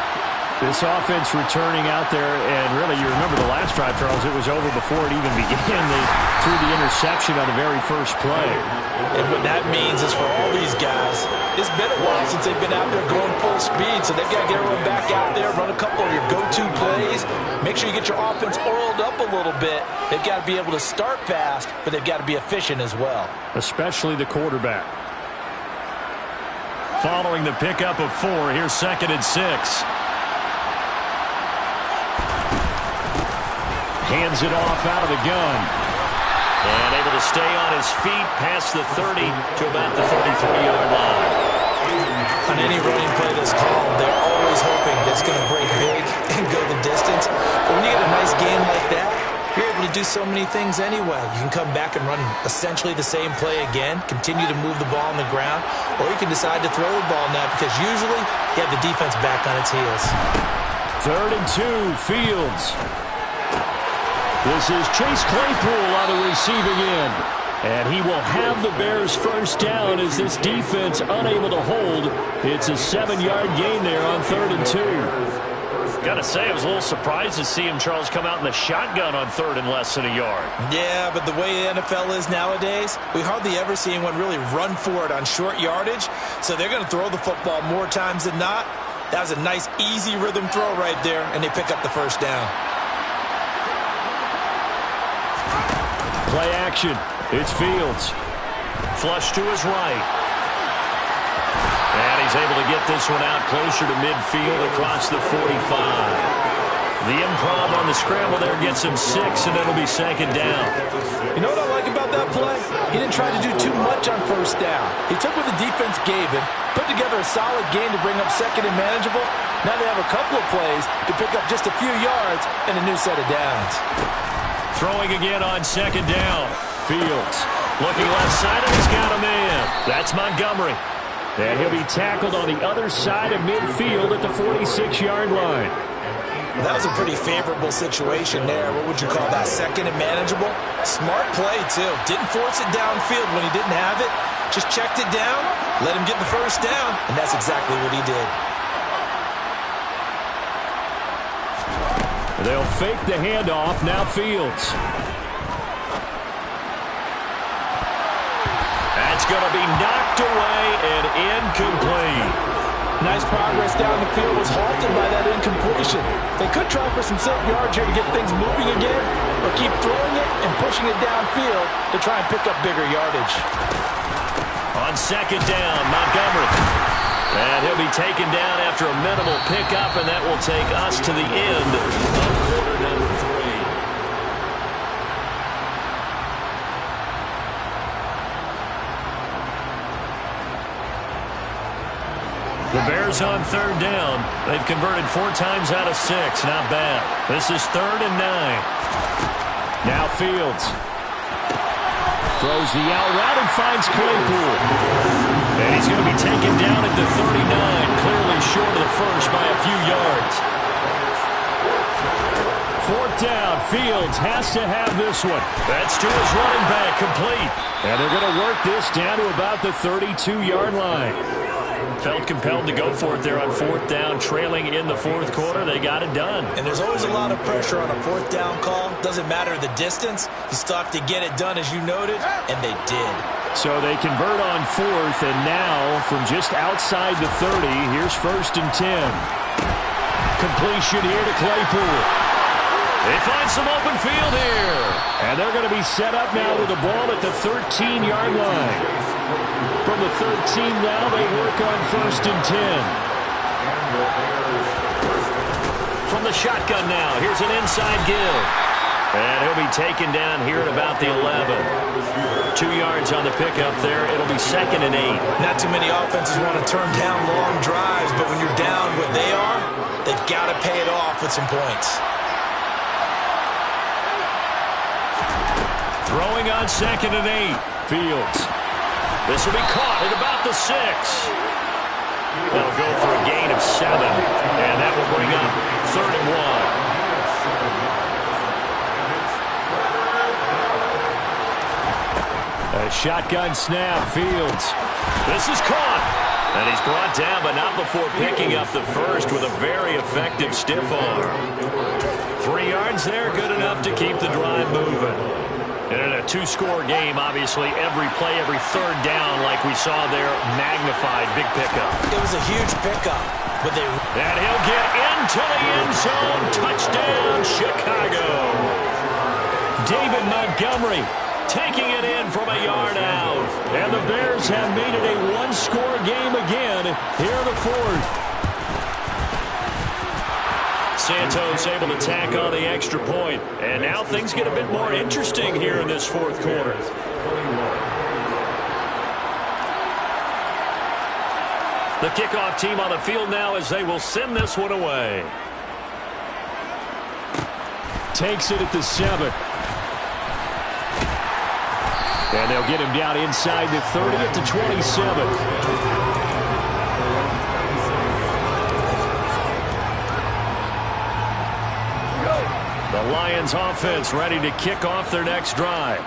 This offense returning out there, and really, you remember the last drive, Charles, it was over before it even began. They threw the interception on the very first play. And what that means is for all these guys, it's been a while since they've been out there going full speed, so they've got to get everyone back out there, run a couple of your go-to plays, make sure you get your offense oiled up a little bit. They've got to be able to start fast, but they've got to be efficient as well. Especially the quarterback. Following the pickup of 4, here's 2nd and 6. Hands it off out of the gun. And able to stay on his feet past the 30 to about the 33-yard line. On any running play that's called, they're always hoping that it's going to break big and go the distance. But when you get a nice game like that, you're able to do so many things anyway. You can come back and run essentially the same play again, continue to move the ball on the ground, or you can decide to throw the ball now because usually you have the defense back on its heels. 3rd and 2, Fields. This is Chase Claypool on the receiving end. And he will have the Bears first down as this defense unable to hold. It's a 7-yard gain there on 3rd and 2. Got to say, I was a little surprised to see him, Charles, come out in the shotgun on 3rd and less than a yard. Yeah, but the way the NFL is nowadays, we hardly ever see anyone really run for it on short yardage. So they're going to throw the football more times than not. That was a nice, easy rhythm throw right there, and they pick up the first down. Play action. It's Fields. Flush to his right. And he's able to get this one out closer to midfield across the 45. The improv on the scramble there gets him 6, and it'll be 2nd down. You know what I like about that play? He didn't try to do too much on first down. He took what the defense gave him, put together a solid game to bring up 2nd and manageable. Now they have a couple of plays to pick up just a few yards and a new set of downs. Throwing again on 2nd down. Fields. Looking left side, and he's got a man. That's Montgomery. And he'll be tackled on the other side of midfield at the 46-yard line. That was a pretty favorable situation there. What would you call that? 2nd and manageable? Smart play, too. Didn't force it downfield when he didn't have it. Just checked it down, let him get the first down, and that's exactly what he did. They'll fake the handoff. Now Fields. That's going to be knocked away and incomplete. Nice progress down the field was halted by that incompletion. They could try for some safe yards here to get things moving again, or keep throwing it and pushing it downfield to try and pick up bigger yardage. On 2nd down, Montgomery. And he'll be taken down after a minimal pickup, and that will take us to the end of quarter number 3. The Bears on 3rd down. They've converted 4 times out of 6. Not bad. This is 3rd and 9. Now Fields. Throws the out route and finds Claypool. And he's going to be taken down at the 39, clearly short of the first by a few yards. 4th down, Fields has to have this one. That's to his running back, complete. And they're going to work this down to about the 32-yard line. Felt compelled to go for it there on 4th down, trailing in the 4th quarter. They got it done. And there's always a lot of pressure on a 4th down call. Doesn't matter the distance. You still have to get it done, as you noted, and they did. So they convert on 4th, and now from just outside the 30, here's 1st and 10. Completion here to Claypool. They find some open field here. And they're going to be set up now with the ball at the 13-yard line. From the 13 now, they work on 1st and 10. From the shotgun now, here's an inside give. And he'll be taken down here at about the 11. 2 yards on the pickup there. It'll be 2nd and 8. Not too many offenses want to turn down long drives, but when you're down what they are, they've got to pay it off with some points. Throwing on 2nd and 8. Fields. This will be caught at about the 6. They'll go for a gain of 7, and that will bring up 3rd and 1. A shotgun snap, Fields. This is caught. And he's brought down, but not before picking up the first with a very effective stiff arm. 3 yards there, good enough to keep the drive moving. And in a 2-score game, obviously, every play, every third down, like we saw there, magnified. Big pickup. It was a huge pickup. But and he'll get into the end zone. Touchdown, Chicago. David Montgomery taking it in from a yard out. And the Bears have made it a 1-score game again here in the fourth. Santos able to tack on the extra point. And now things get a bit more interesting here in this fourth quarter. The kickoff team on the field now as they will send this one away. Takes it at the 7. And they'll get him down inside the 30 at the 27. The Lions offense ready to kick off their next drive.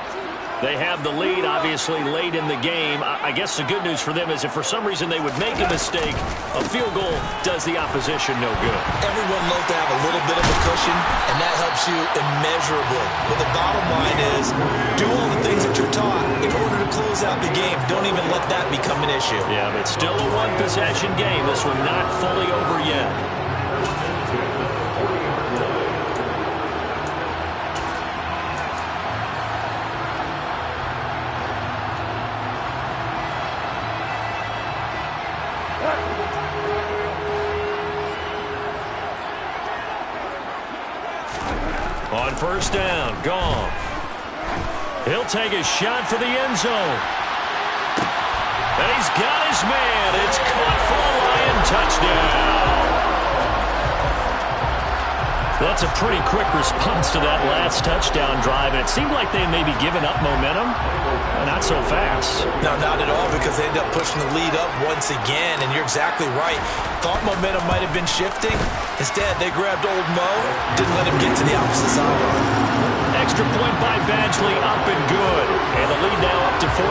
They have the lead, obviously, late in the game. I guess the good news for them is if for some reason they would make a mistake, a field goal does the opposition no good. Everyone loves to have a little bit of a cushion, and that helps you immeasurably. But the bottom line is, do all the things that you're taught in order to close out the game. Don't even let that become an issue. Yeah, but still a one-possession game. This one not fully over yet. On first down, Goff. He'll take a shot for the end zone. And he's got his man. It's caught for a Lion touchdown. Well, that's a pretty quick response to that last touchdown drive. And it seemed like they may be giving up momentum. Not so fast. No, not at all, because they end up pushing the lead up once again. And you're exactly right. Thought momentum might have been shifting. Instead, they grabbed old Mo, didn't let him get to the opposite sideline. Extra point by Badgley, up and good. And the lead now up to 14.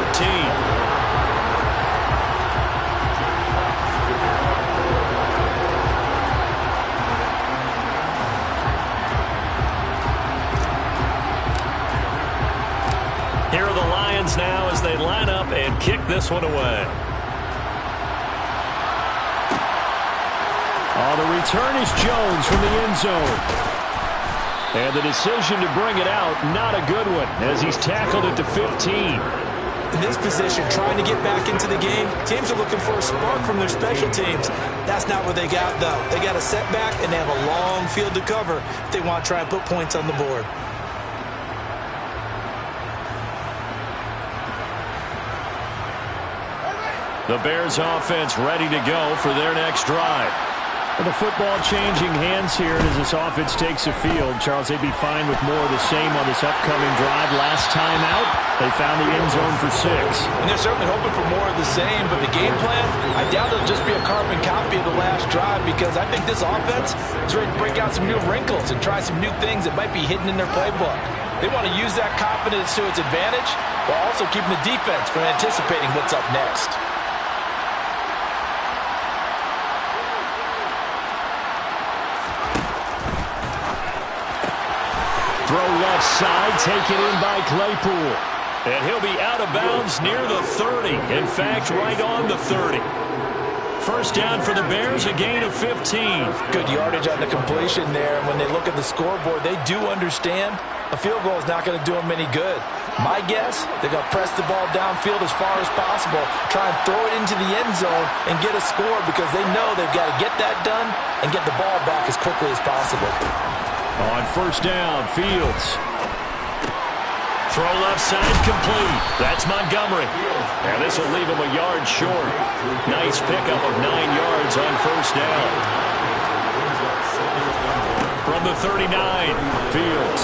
Here are the Lions now as they line up and kick this one away. The return is Jones from the end zone. And the decision to bring it out, not a good one, as he's tackled at the 15. In this position, trying to get back into the game, teams are looking for a spark from their special teams. That's not what they got, though. They got a setback, and they have a long field to cover if they want to try and put points on the board. The Bears offense ready to go for their next drive. Well, the football changing hands here as this offense takes the field. Charles, they'd be fine with more of the same on this upcoming drive. Last time out, they found the end zone for 6. And they're certainly hoping for more of the same, but the game plan, I doubt it'll just be a carbon copy of the last drive, because I think this offense is ready to break out some new wrinkles and try some new things that might be hidden in their playbook. They want to use that confidence to its advantage while also keeping the defense from anticipating what's up next. Throw left side, taken in by Claypool. And he'll be out of bounds near the 30. In fact, right on the 30. First down for the Bears, a gain of 15. Good yardage on the completion there. And when they look at the scoreboard, they do understand a field goal is not going to do them any good. My guess, they're going to press the ball downfield as far as possible, try and throw it into the end zone and get a score, because they know they've got to get that done and get the ball back as quickly as possible. On first down, Fields. Throw left side complete. That's Montgomery. And this will leave him a yard short. Nice pickup of 9 yards on first down. From the 39, Fields.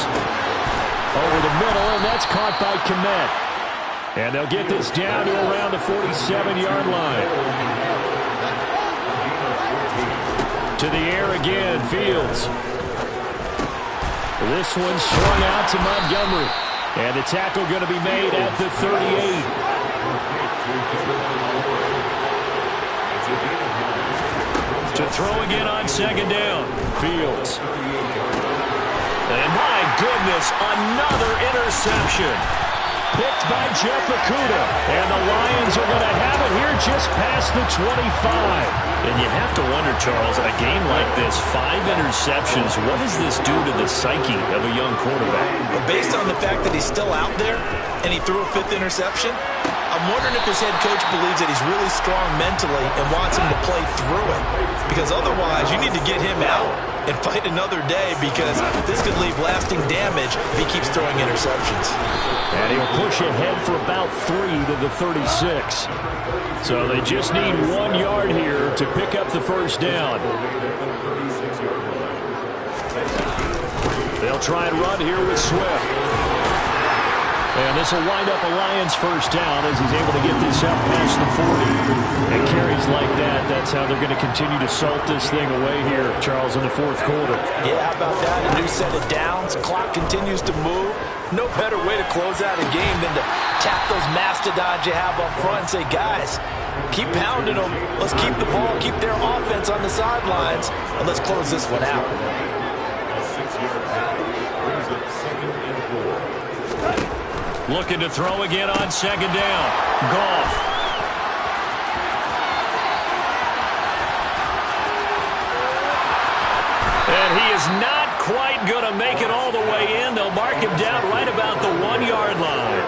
Over the middle, and that's caught by Kmet. And they'll get this down to around the 47-yard line. To the air again, Fields. This one swung out to Montgomery. And the tackle going to be made at the 38. To throw again on second down. Fields. And my goodness, another interception. Picked by Jeff Okudah. And the Lions are going to have it here just past the 25. And you have to wonder, Charles, a game like this, 5 interceptions, what does this do to the psyche of a young quarterback? But based on the fact that he's still out there and he threw a 5th interception, I'm wondering if his head coach believes that he's really strong mentally and wants him to play through it. Because otherwise, you need to get him out and fight another day, because this could leave lasting damage if he keeps throwing interceptions. And he'll push ahead for about 3 to the 36. So they just need 1 yard here to pick up the first down. They'll try and run here with Swift. And this will wind up a Lions first down as he's able to get this up past the 40. And carries like that, that's how they're going to continue to salt this thing away here, Charles, in the fourth quarter. Yeah, how about that? A new set of downs. Clock continues to move. No better way to close out a game than to tap those mastodons you have up front and say, guys, keep pounding them. Let's keep the ball, keep their offense on the sidelines, and let's close this one out. A 6-yard pass brings up 2nd and 4. Looking to throw again on second down. Goff. And he is not quite going to make it all the way in. They'll mark him down right about the 1 yard line.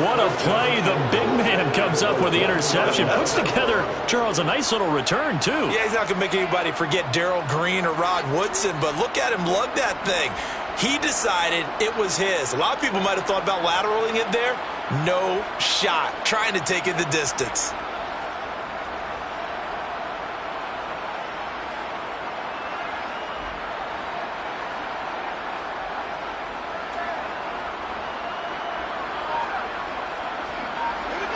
What a play. The big man comes up with the interception. Puts together, Charles, a nice little return, too. Yeah, he's not going to make anybody forget Darrell Green or Rod Woodson, but look at him lug that thing. He decided it was his. A lot of people might have thought about lateraling it there. No shot. Trying to take it the distance.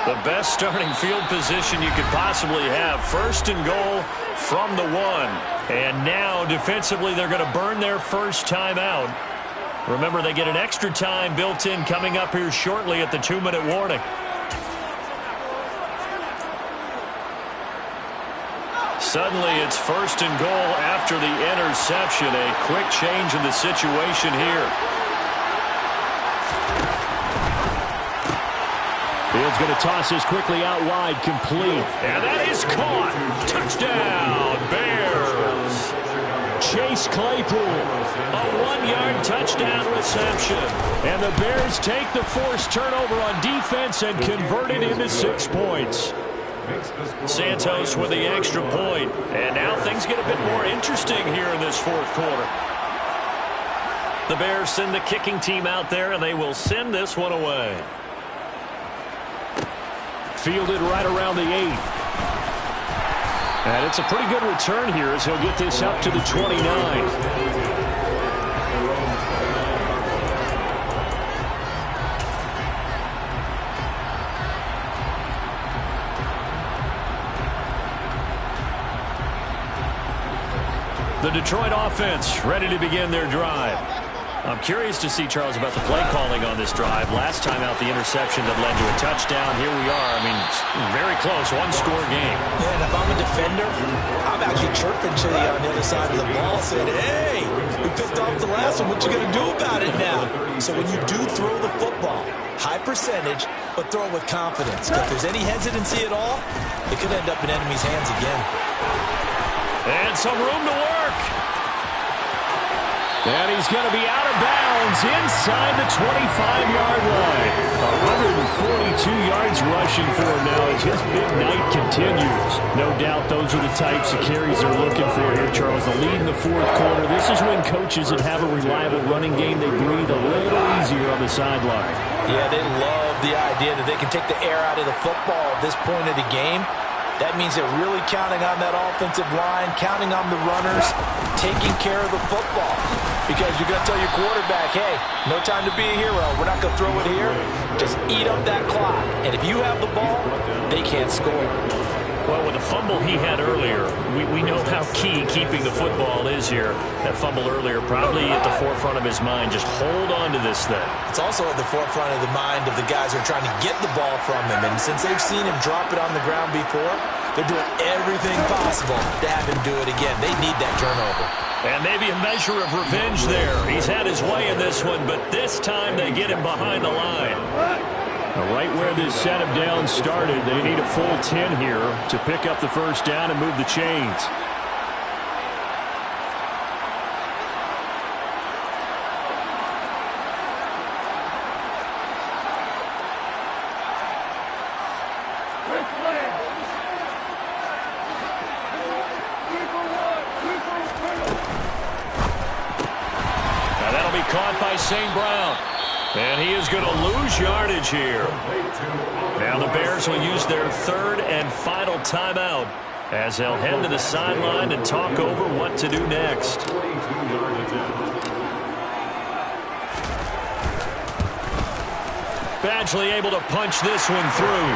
The best starting field position you could possibly have. 1st and goal from the 1. And now, defensively, they're going to burn their first time out. Remember, they get an extra time built in coming up here shortly at the 2-minute warning. Suddenly, it's 1st and goal after the interception. A quick change in the situation here. Fields going to toss this quickly out wide, complete. And that is caught. Touchdown, Bears. Chase Claypool. A 1-yard touchdown reception. And the Bears take the forced turnover on defense and convert it into 6 points. Santos with the extra point. And now things get a bit more interesting here in this fourth quarter. The Bears send the kicking team out there, and they will send this one away. Fielded right around the 8. And it's a pretty good return here as he'll get this up to the 29. The Detroit offense ready to begin their drive. I'm curious to see, Charles, about the play calling on this drive. Last time out, the interception that led to a touchdown. Here we are. I mean, very close, 1-score game. Yeah, and if I'm a defender, I'm actually chirping to you on the other side of the ball, saying, hey, we picked off the last one. What you going to do about it now? So when you do throw the football, high percentage, but throw it with confidence. If there's any hesitancy at all, it could end up in enemy's hands again. And some room to work. And he's going to be out of bounds inside the 25-yard line. 142 yards rushing for him now as his big night continues. No doubt those are the types of carries they're looking for here, Charles. The lead in the fourth quarter. This is when coaches that have a reliable running game, they breathe a little easier on the sideline. Yeah, they love the idea that they can take the air out of the football at this point of the game. That means they're really counting on that offensive line, counting on the runners, taking care of the football. Because you're going to tell your quarterback, hey, no time to be a hero. We're not going to throw it here. Just eat up that clock. And if you have the ball, they can't score. Well, with the fumble he had earlier, we know how key keeping the football is here. That fumble earlier probably at the forefront of his mind. Just hold on to this thing. It's also at the forefront of the mind of the guys who are trying to get the ball from him. And since they've seen him drop it on the ground before, They're doing everything possible to have him do it again. They need that turnover. And maybe a measure of revenge there. He's had his way in this one, but this time they get him behind the line. Right where this set him down started, they need a full 10 here to pick up the first down and move the chains. Now that'll be caught by St. Brown. And he is going to lose yardage here. Now the Bears will use their third and final timeout as they'll head to the sideline and talk over what to do next. Badgley able to punch this one through.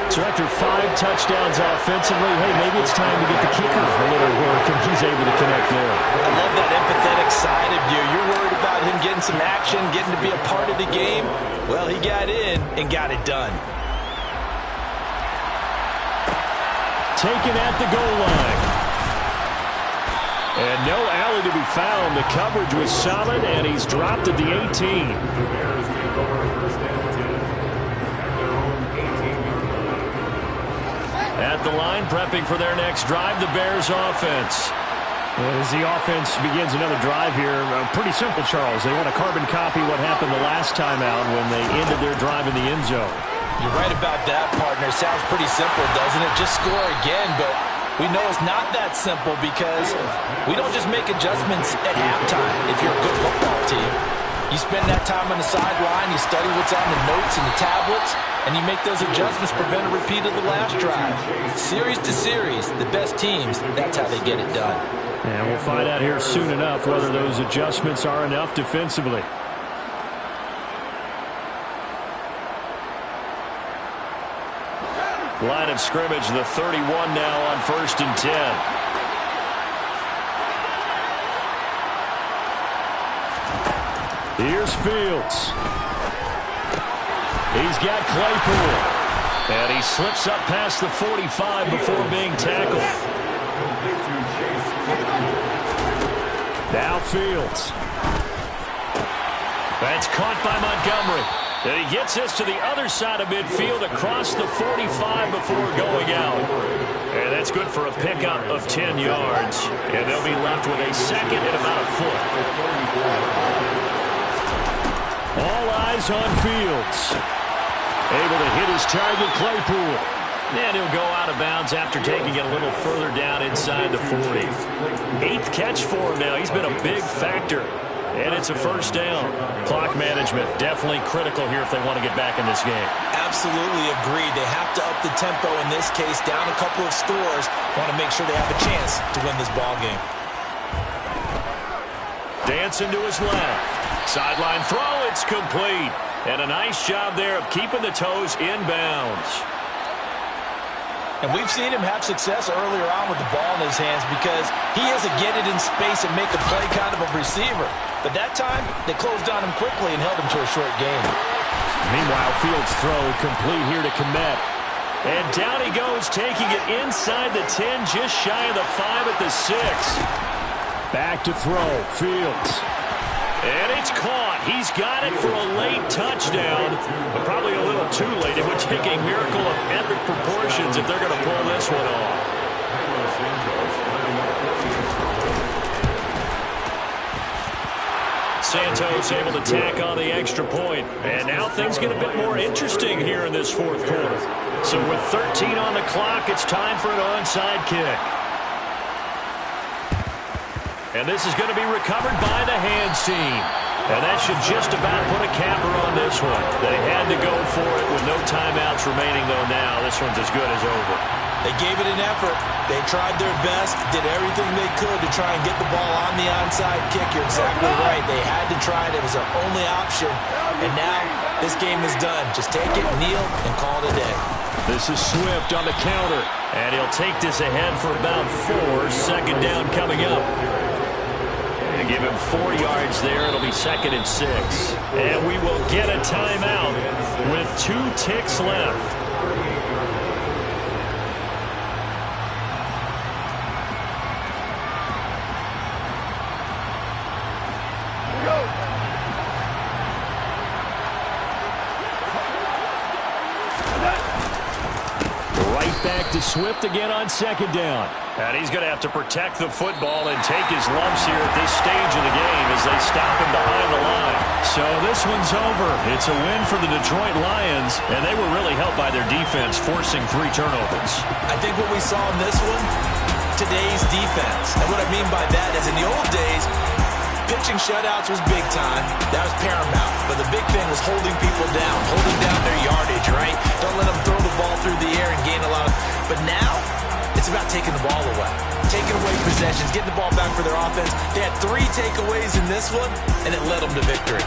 So after 5 touchdowns offensively, hey, maybe it's time to get the kicker a little work, and he's able to connect there. I love that empathetic side of you. You're worried about him getting some action, getting to be a part of the game. Well, he got in and got it done. Taken at the goal line. And no alley to be found. The coverage was solid, and he's dropped at the 18. At the line, prepping for their next drive, the Bears offense. As the offense begins another drive here, pretty simple, Charles. They want to carbon copy what happened the last time out when they ended their drive in the end zone. You're right about that, partner. Sounds pretty simple, doesn't it? Just score again, but we know it's not that simple because we don't just make adjustments at halftime if you're a good football team. You spend that time on the sideline, you study what's on the notes and the tablets, and you make those adjustments, prevent a repeat of the last drive. Series to series, the best teams, that's how they get it done. And we'll find out here soon enough whether those adjustments are enough defensively. Line of scrimmage, the 31 now on 1st and 10. Here's Fields. He's got Claypool. And he slips up past the 45 before being tackled. Now Fields. That's caught by Montgomery. And he gets this to the other side of midfield across the 45 before going out. And that's good for a pickup of 10 yards. And they'll be left with a second and about a foot. All eyes on Fields. Able to hit his target, Claypool. And he'll go out of bounds after taking it a little further down inside the 40. 8th catch for him now. He's been a big factor. And it's a first down. Clock management definitely critical here if they want to get back in this game. Absolutely agreed. They have to up the tempo in this case, down a couple of scores. Want to make sure they have a chance to win this ball game. Dancing to his left. Sideline throw, it's complete. And a nice job there of keeping the toes inbounds. And we've seen him have success earlier on with the ball in his hands because he has to get it in space and make a play kind of a receiver. But that time, they closed on him quickly and held him to a short gain. Meanwhile, Fields' throw complete here to Kmet. And down he goes, taking it inside the 10, just shy of the 5 at the 6. Back to throw, Fields. And it's caught. He's got it for a late touchdown, but probably a little too late. It would take a miracle of epic proportions if they're going to pull this one off. Santos able to tack on the extra point. And now things get a bit more interesting here in this 4th quarter. So with 13 on the clock, it's time for an onside kick. And this is going to be recovered by the hands team. And that should just about put a capper on this one. They had to go for it with no timeouts remaining, though, now. This one's as good as over. They gave it an effort. They tried their best, did everything they could to try and get the ball on the onside kick. You're exactly right. They had to try it. It was their only option. And now this game is done. Just take it, kneel, and call it a day. This is Swift on the counter. And he'll take this ahead for about 4. Second down coming up. And give him 4 yards there. It'll be 2nd and 6. And we will get a timeout with 2 ticks left. back to Swift again on second down. And he's going to have to protect the football and take his lumps here at this stage of the game as they stop him behind the line. So this one's over. It's a win for the Detroit Lions, and they were really helped by their defense, forcing 3 turnovers. I think what we saw in this one, today's defense. And what I mean by that is in the old days, pitching shutouts was big time. That was paramount. But the big thing was holding people down, holding down their yardage, right? Don't let them throw the ball through the air and gain a lot of... But now, it's about taking the ball away. Taking away possessions, getting the ball back for their offense. They had 3 takeaways in this one, and it led them to victory.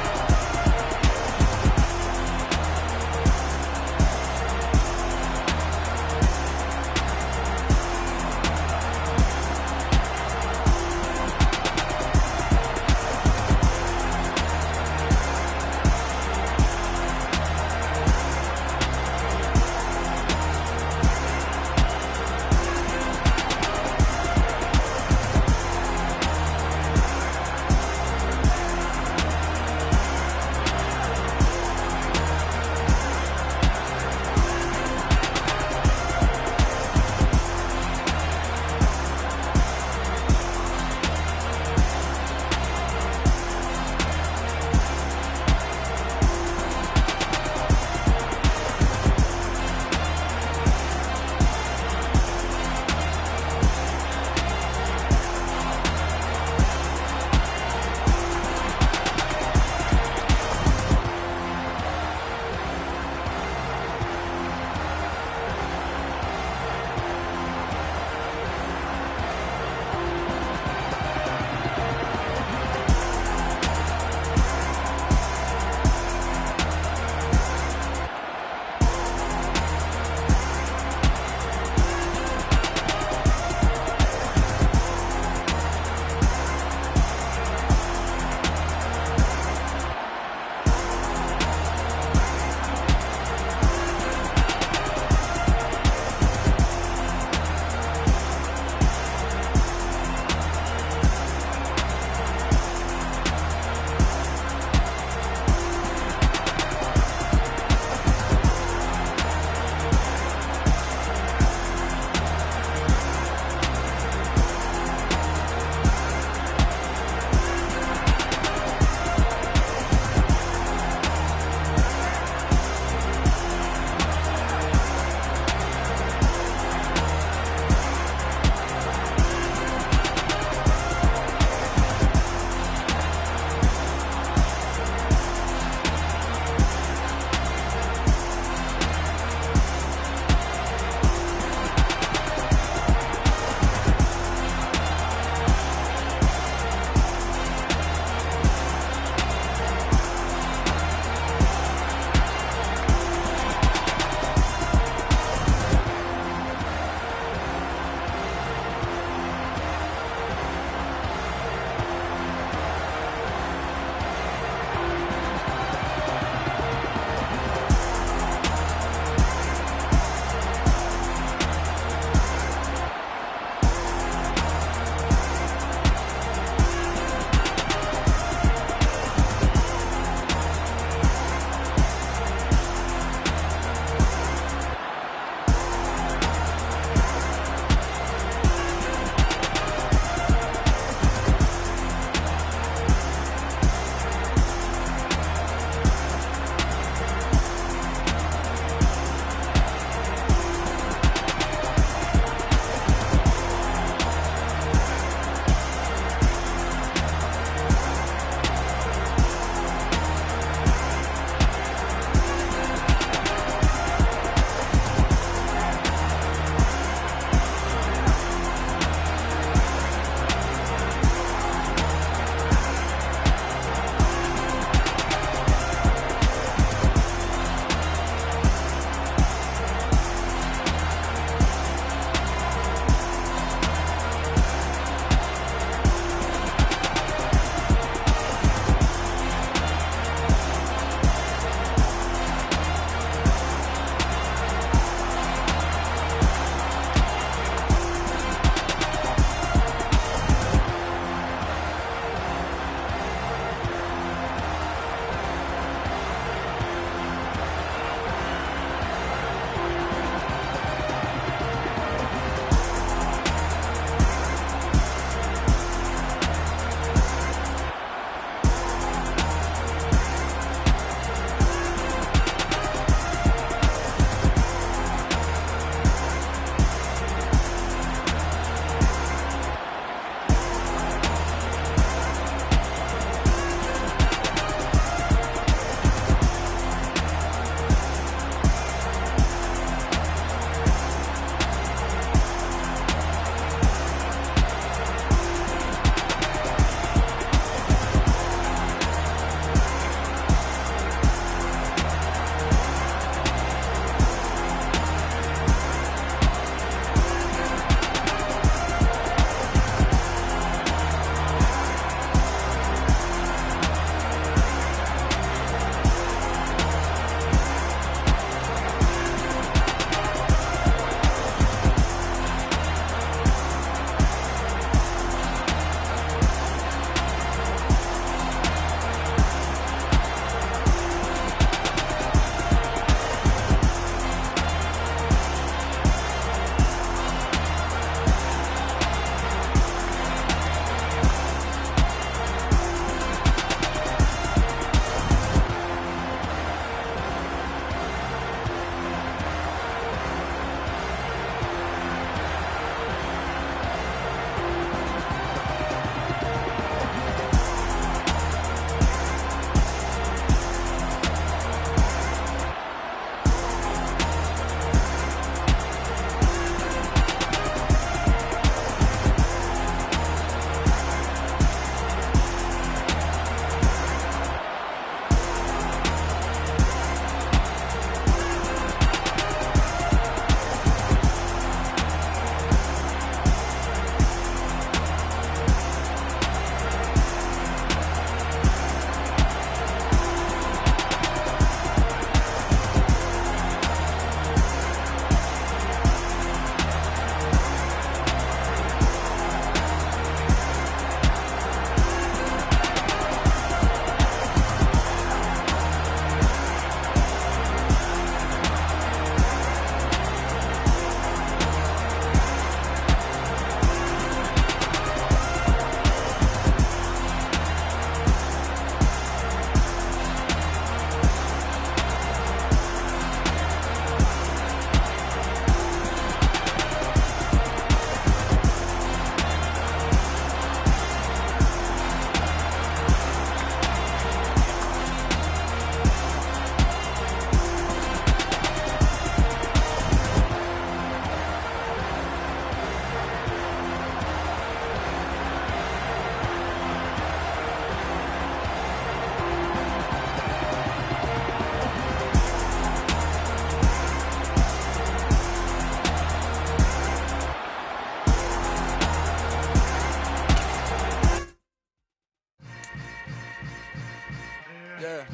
Yeah.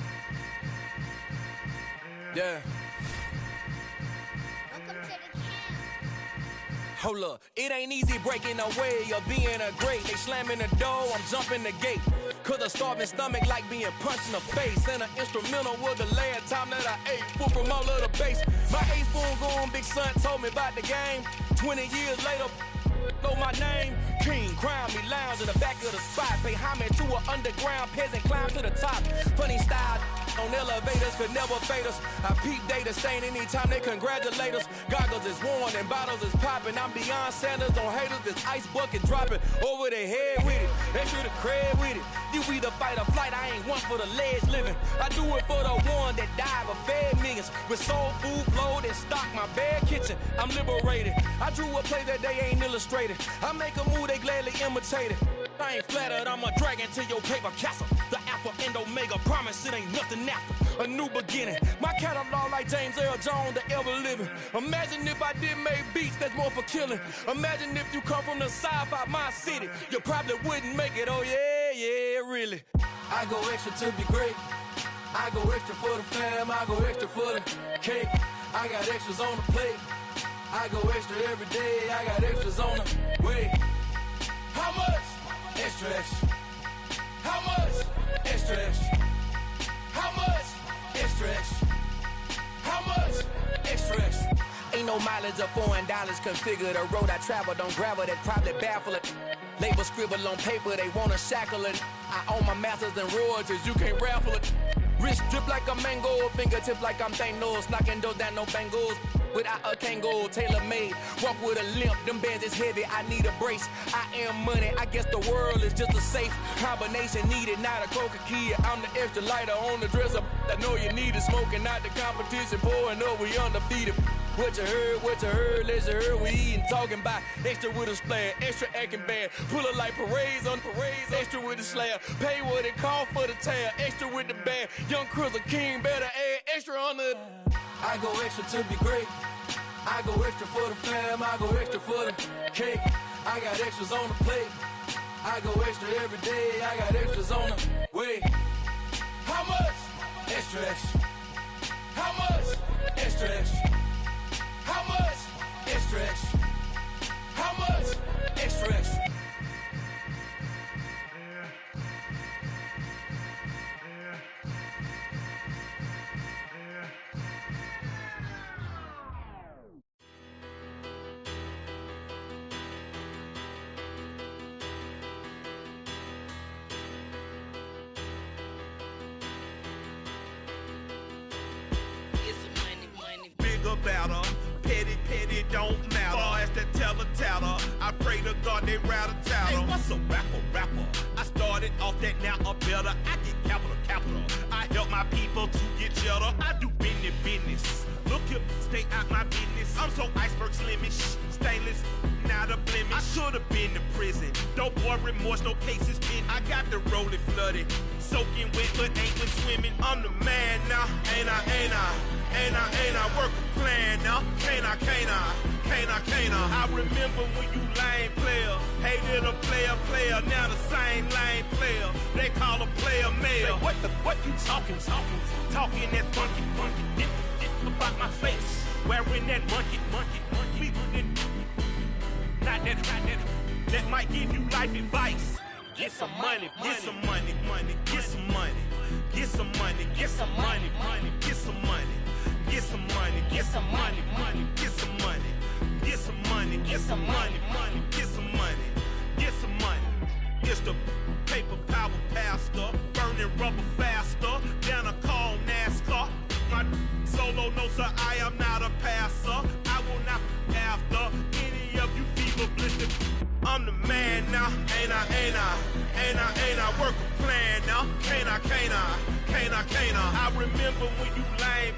Yeah. Hold up, it ain't easy breaking away or being a great. They slamming the door, I'm jumping the gate. Cause a starving stomach like being punched in the face. And an instrumental was the last time that I ate. Food from all of the base. My A-spoon going, big son told me about the game. 20 years later, know my name. King, crown me, lounge in the back of the spot. Pay homage to an underground peasant, climb to the top. Funny style on elevators could never fade us. I peep data stain anytime they congratulate us. Goggles is worn and bottles is popping. I'm beyond Sanders on haters, this ice bucket dropping over their head with it. They should have cred with it. You either fight or flight, I ain't one for the ledge living. I do it for the one that died but fed millions. With soul food flowed and stock my bare kitchen. I'm liberated. I drew a play that they ain't illustrated. I make a move, they gladly imitate it. I ain't flattered, I'm a dragon to your paper castle. The Alpha and Omega, promise it ain't nothing after. A new beginning. My catalog like James Earl Jones, the ever living. Imagine if I didn't make beats, that's more for killing. Imagine if you come from the south out my city. You probably wouldn't make it, oh yeah, yeah, really. I go extra to be great. I go extra for the fam, I go extra for the cake. I got extras on the plate. I go extra every day, I got extras on the way. How much? Extra, extra. How much? Extra, extra. How much? Extra, extra. How much? Extra, extra. Ain't no mileage of $4 configure the road I travel. Don't gravel that probably baffle it. Label scribble on paper, they wanna shackle it. I own my masters and royalties, you can't raffle it. Wrist drip like a mango, fingertips like I'm Thanos. Knocking those down, no bangles. Without a Kango, tailor-made. Walk with a limp, them bands is heavy, I need a brace. I am money, I guess the world is just a safe combination needed, not a coca key. I'm the extra lighter on the dresser. I know you need it, smoking out the competition, pouring up, we undefeated. What you heard, let's heard, we eating, talking about extra with a splash, extra acting bad. Pull it like parades on parades, extra with the slab. Pay what it cost for the tab, extra with the bag. Young Cruiser King, better add extra on the. I go extra to be great. I go extra for the fam, I go extra for the cake. I got extras on the plate. I go extra every day, I got extras on the way. How much? Extra, extra. How much? Extra, extra. How much? Extra, extra. How much? Extra, extra. Battle. Petty, don't matter. Far as the teller, I pray to God they rattle tattle. Hey, what's a rapper? I started off that, now I'm better. I get capital. I help my people to get cheddar. I do business. Look here, stay out my business. I'm so iceberg slimish, stainless, not a blemish. I should've been to prison. Don't boy remorse, no cases pinned. I got the rolling flooded, soaking wet, but ain't been swimming. I'm the man now, ain't I work a plan now. Can't I? I remember when you lame player, hated a player, now the same lame player. They call a player mayor. What you talking that funky, about my face, wearing that monkey. We not that might give you life advice. Get some money, get some money, get some money, get some money, get some money, get some money. Get some money, get some money, get some money, get some money, get some money, get some money, get some money. It's the paper power pastor, burning rubber faster than a call NASCAR. My solo, no sir, I am not a passer. I will not after any of you fever blistered. I'm the man now, ain't I work a plan now. Can't I? I remember when you lame.